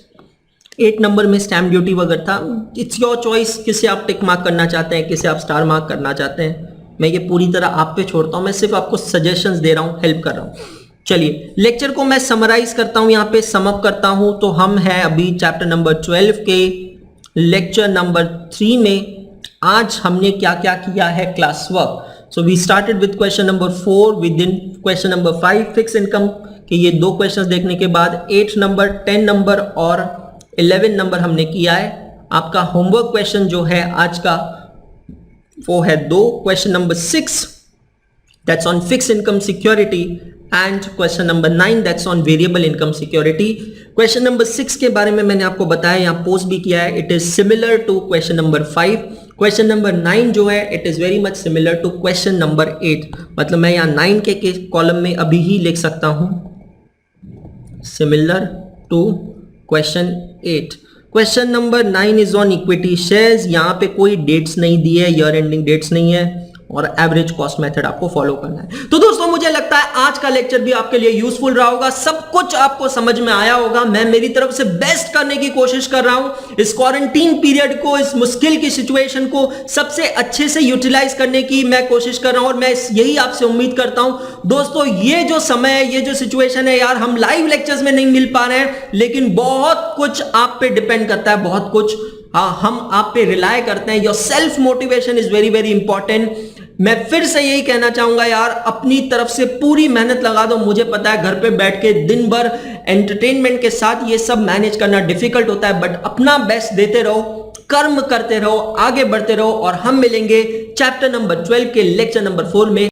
8 number में स्टैम्प ड्यूटी वगैरह था। इट्स योर चॉइस, किसे आप टिक मार्क करना चाहते हैं, किसे आप स्टार मार्क करना चाहते हैं। मैं ये पूरी तरह आप पे छोड़ता हूं, मैं सिर्फ आपको सजेशंस दे रहा हूं, हेल्प कर रहा हूं। चलिए लेक्चर को मैं समराइज करता हूं, यहां पे सम अप करता हूं। तो हम हैं अभी चैप्टर नंबर 12 के लेक्चर नंबर 3 में। आज हमने क्या क्या किया है class work. So we started with question number 4, with in question number 5 fix income के ये 2 क्वेश्चंस देखने के बाद 8 नंबर, 10 नंबर और 11 नंबर हमने किया है। आपका होमवर्क क्वेश्चन जो है आज का वो है 2, question number 6 that's on fix income security and question number 9 that's on variable income security. Question number 6 के बारे में मैंने आपको बताया, यहां पोस्ट भी किया है, it is similar to question number 5। Question number 9 जो है it is very much similar to question number 8। मतलब मैं यहां 9 के कॉलम में अभी ही लिख सकता हूं similar to question 8। Question number 9 is on equity shares. यहां पे कोई डेट्स नहीं दी है, ईयर एंडिंग डेट्स नहीं है और एवरेज कॉस्ट मेथड आपको फॉलो करना है। तो दोस्तों मुझे लगता है आज का लेक्चर भी आपके लिए यूजफुल रहा होगा, सब कुछ आपको समझ में आया होगा। मैं मेरी तरफ से बेस्ट करने की कोशिश कर रहा हूं, इस क्वारंटीन पीरियड को, इस मुश्किल की सिचुएशन को सबसे अच्छे से यूटिलाइज करने की मैं कोशिश कर रहा हूं और मैं यही आपसे उम्मीद करता हूं। दोस्तों ये जो समय है, ये जो सिचुएशन है यार, हम लाइव लेक्चर्स में नहीं मिल पा रहे हैं, लेकिन बहुत कुछ आप पे डिपेंड करता है, बहुत कुछ हम आप पे रिलाय करते हैं। Your self motivation is very very important. मैं फिर से यही कहना चाहूंगा यार, अपनी तरफ से पूरी मेहनत लगा दो। मुझे पता है घर पे बैठ के दिन भर एंटरटेनमेंट के साथ ये सब मैनेज करना डिफिकल्ट होता है, बट अपना बेस्ट देते रहो, कर्म करते रहो, आगे बढ़ते रहो और हम मिलेंगे चैप्टर नंबर 12 के लेक्चर नंबर 4 में।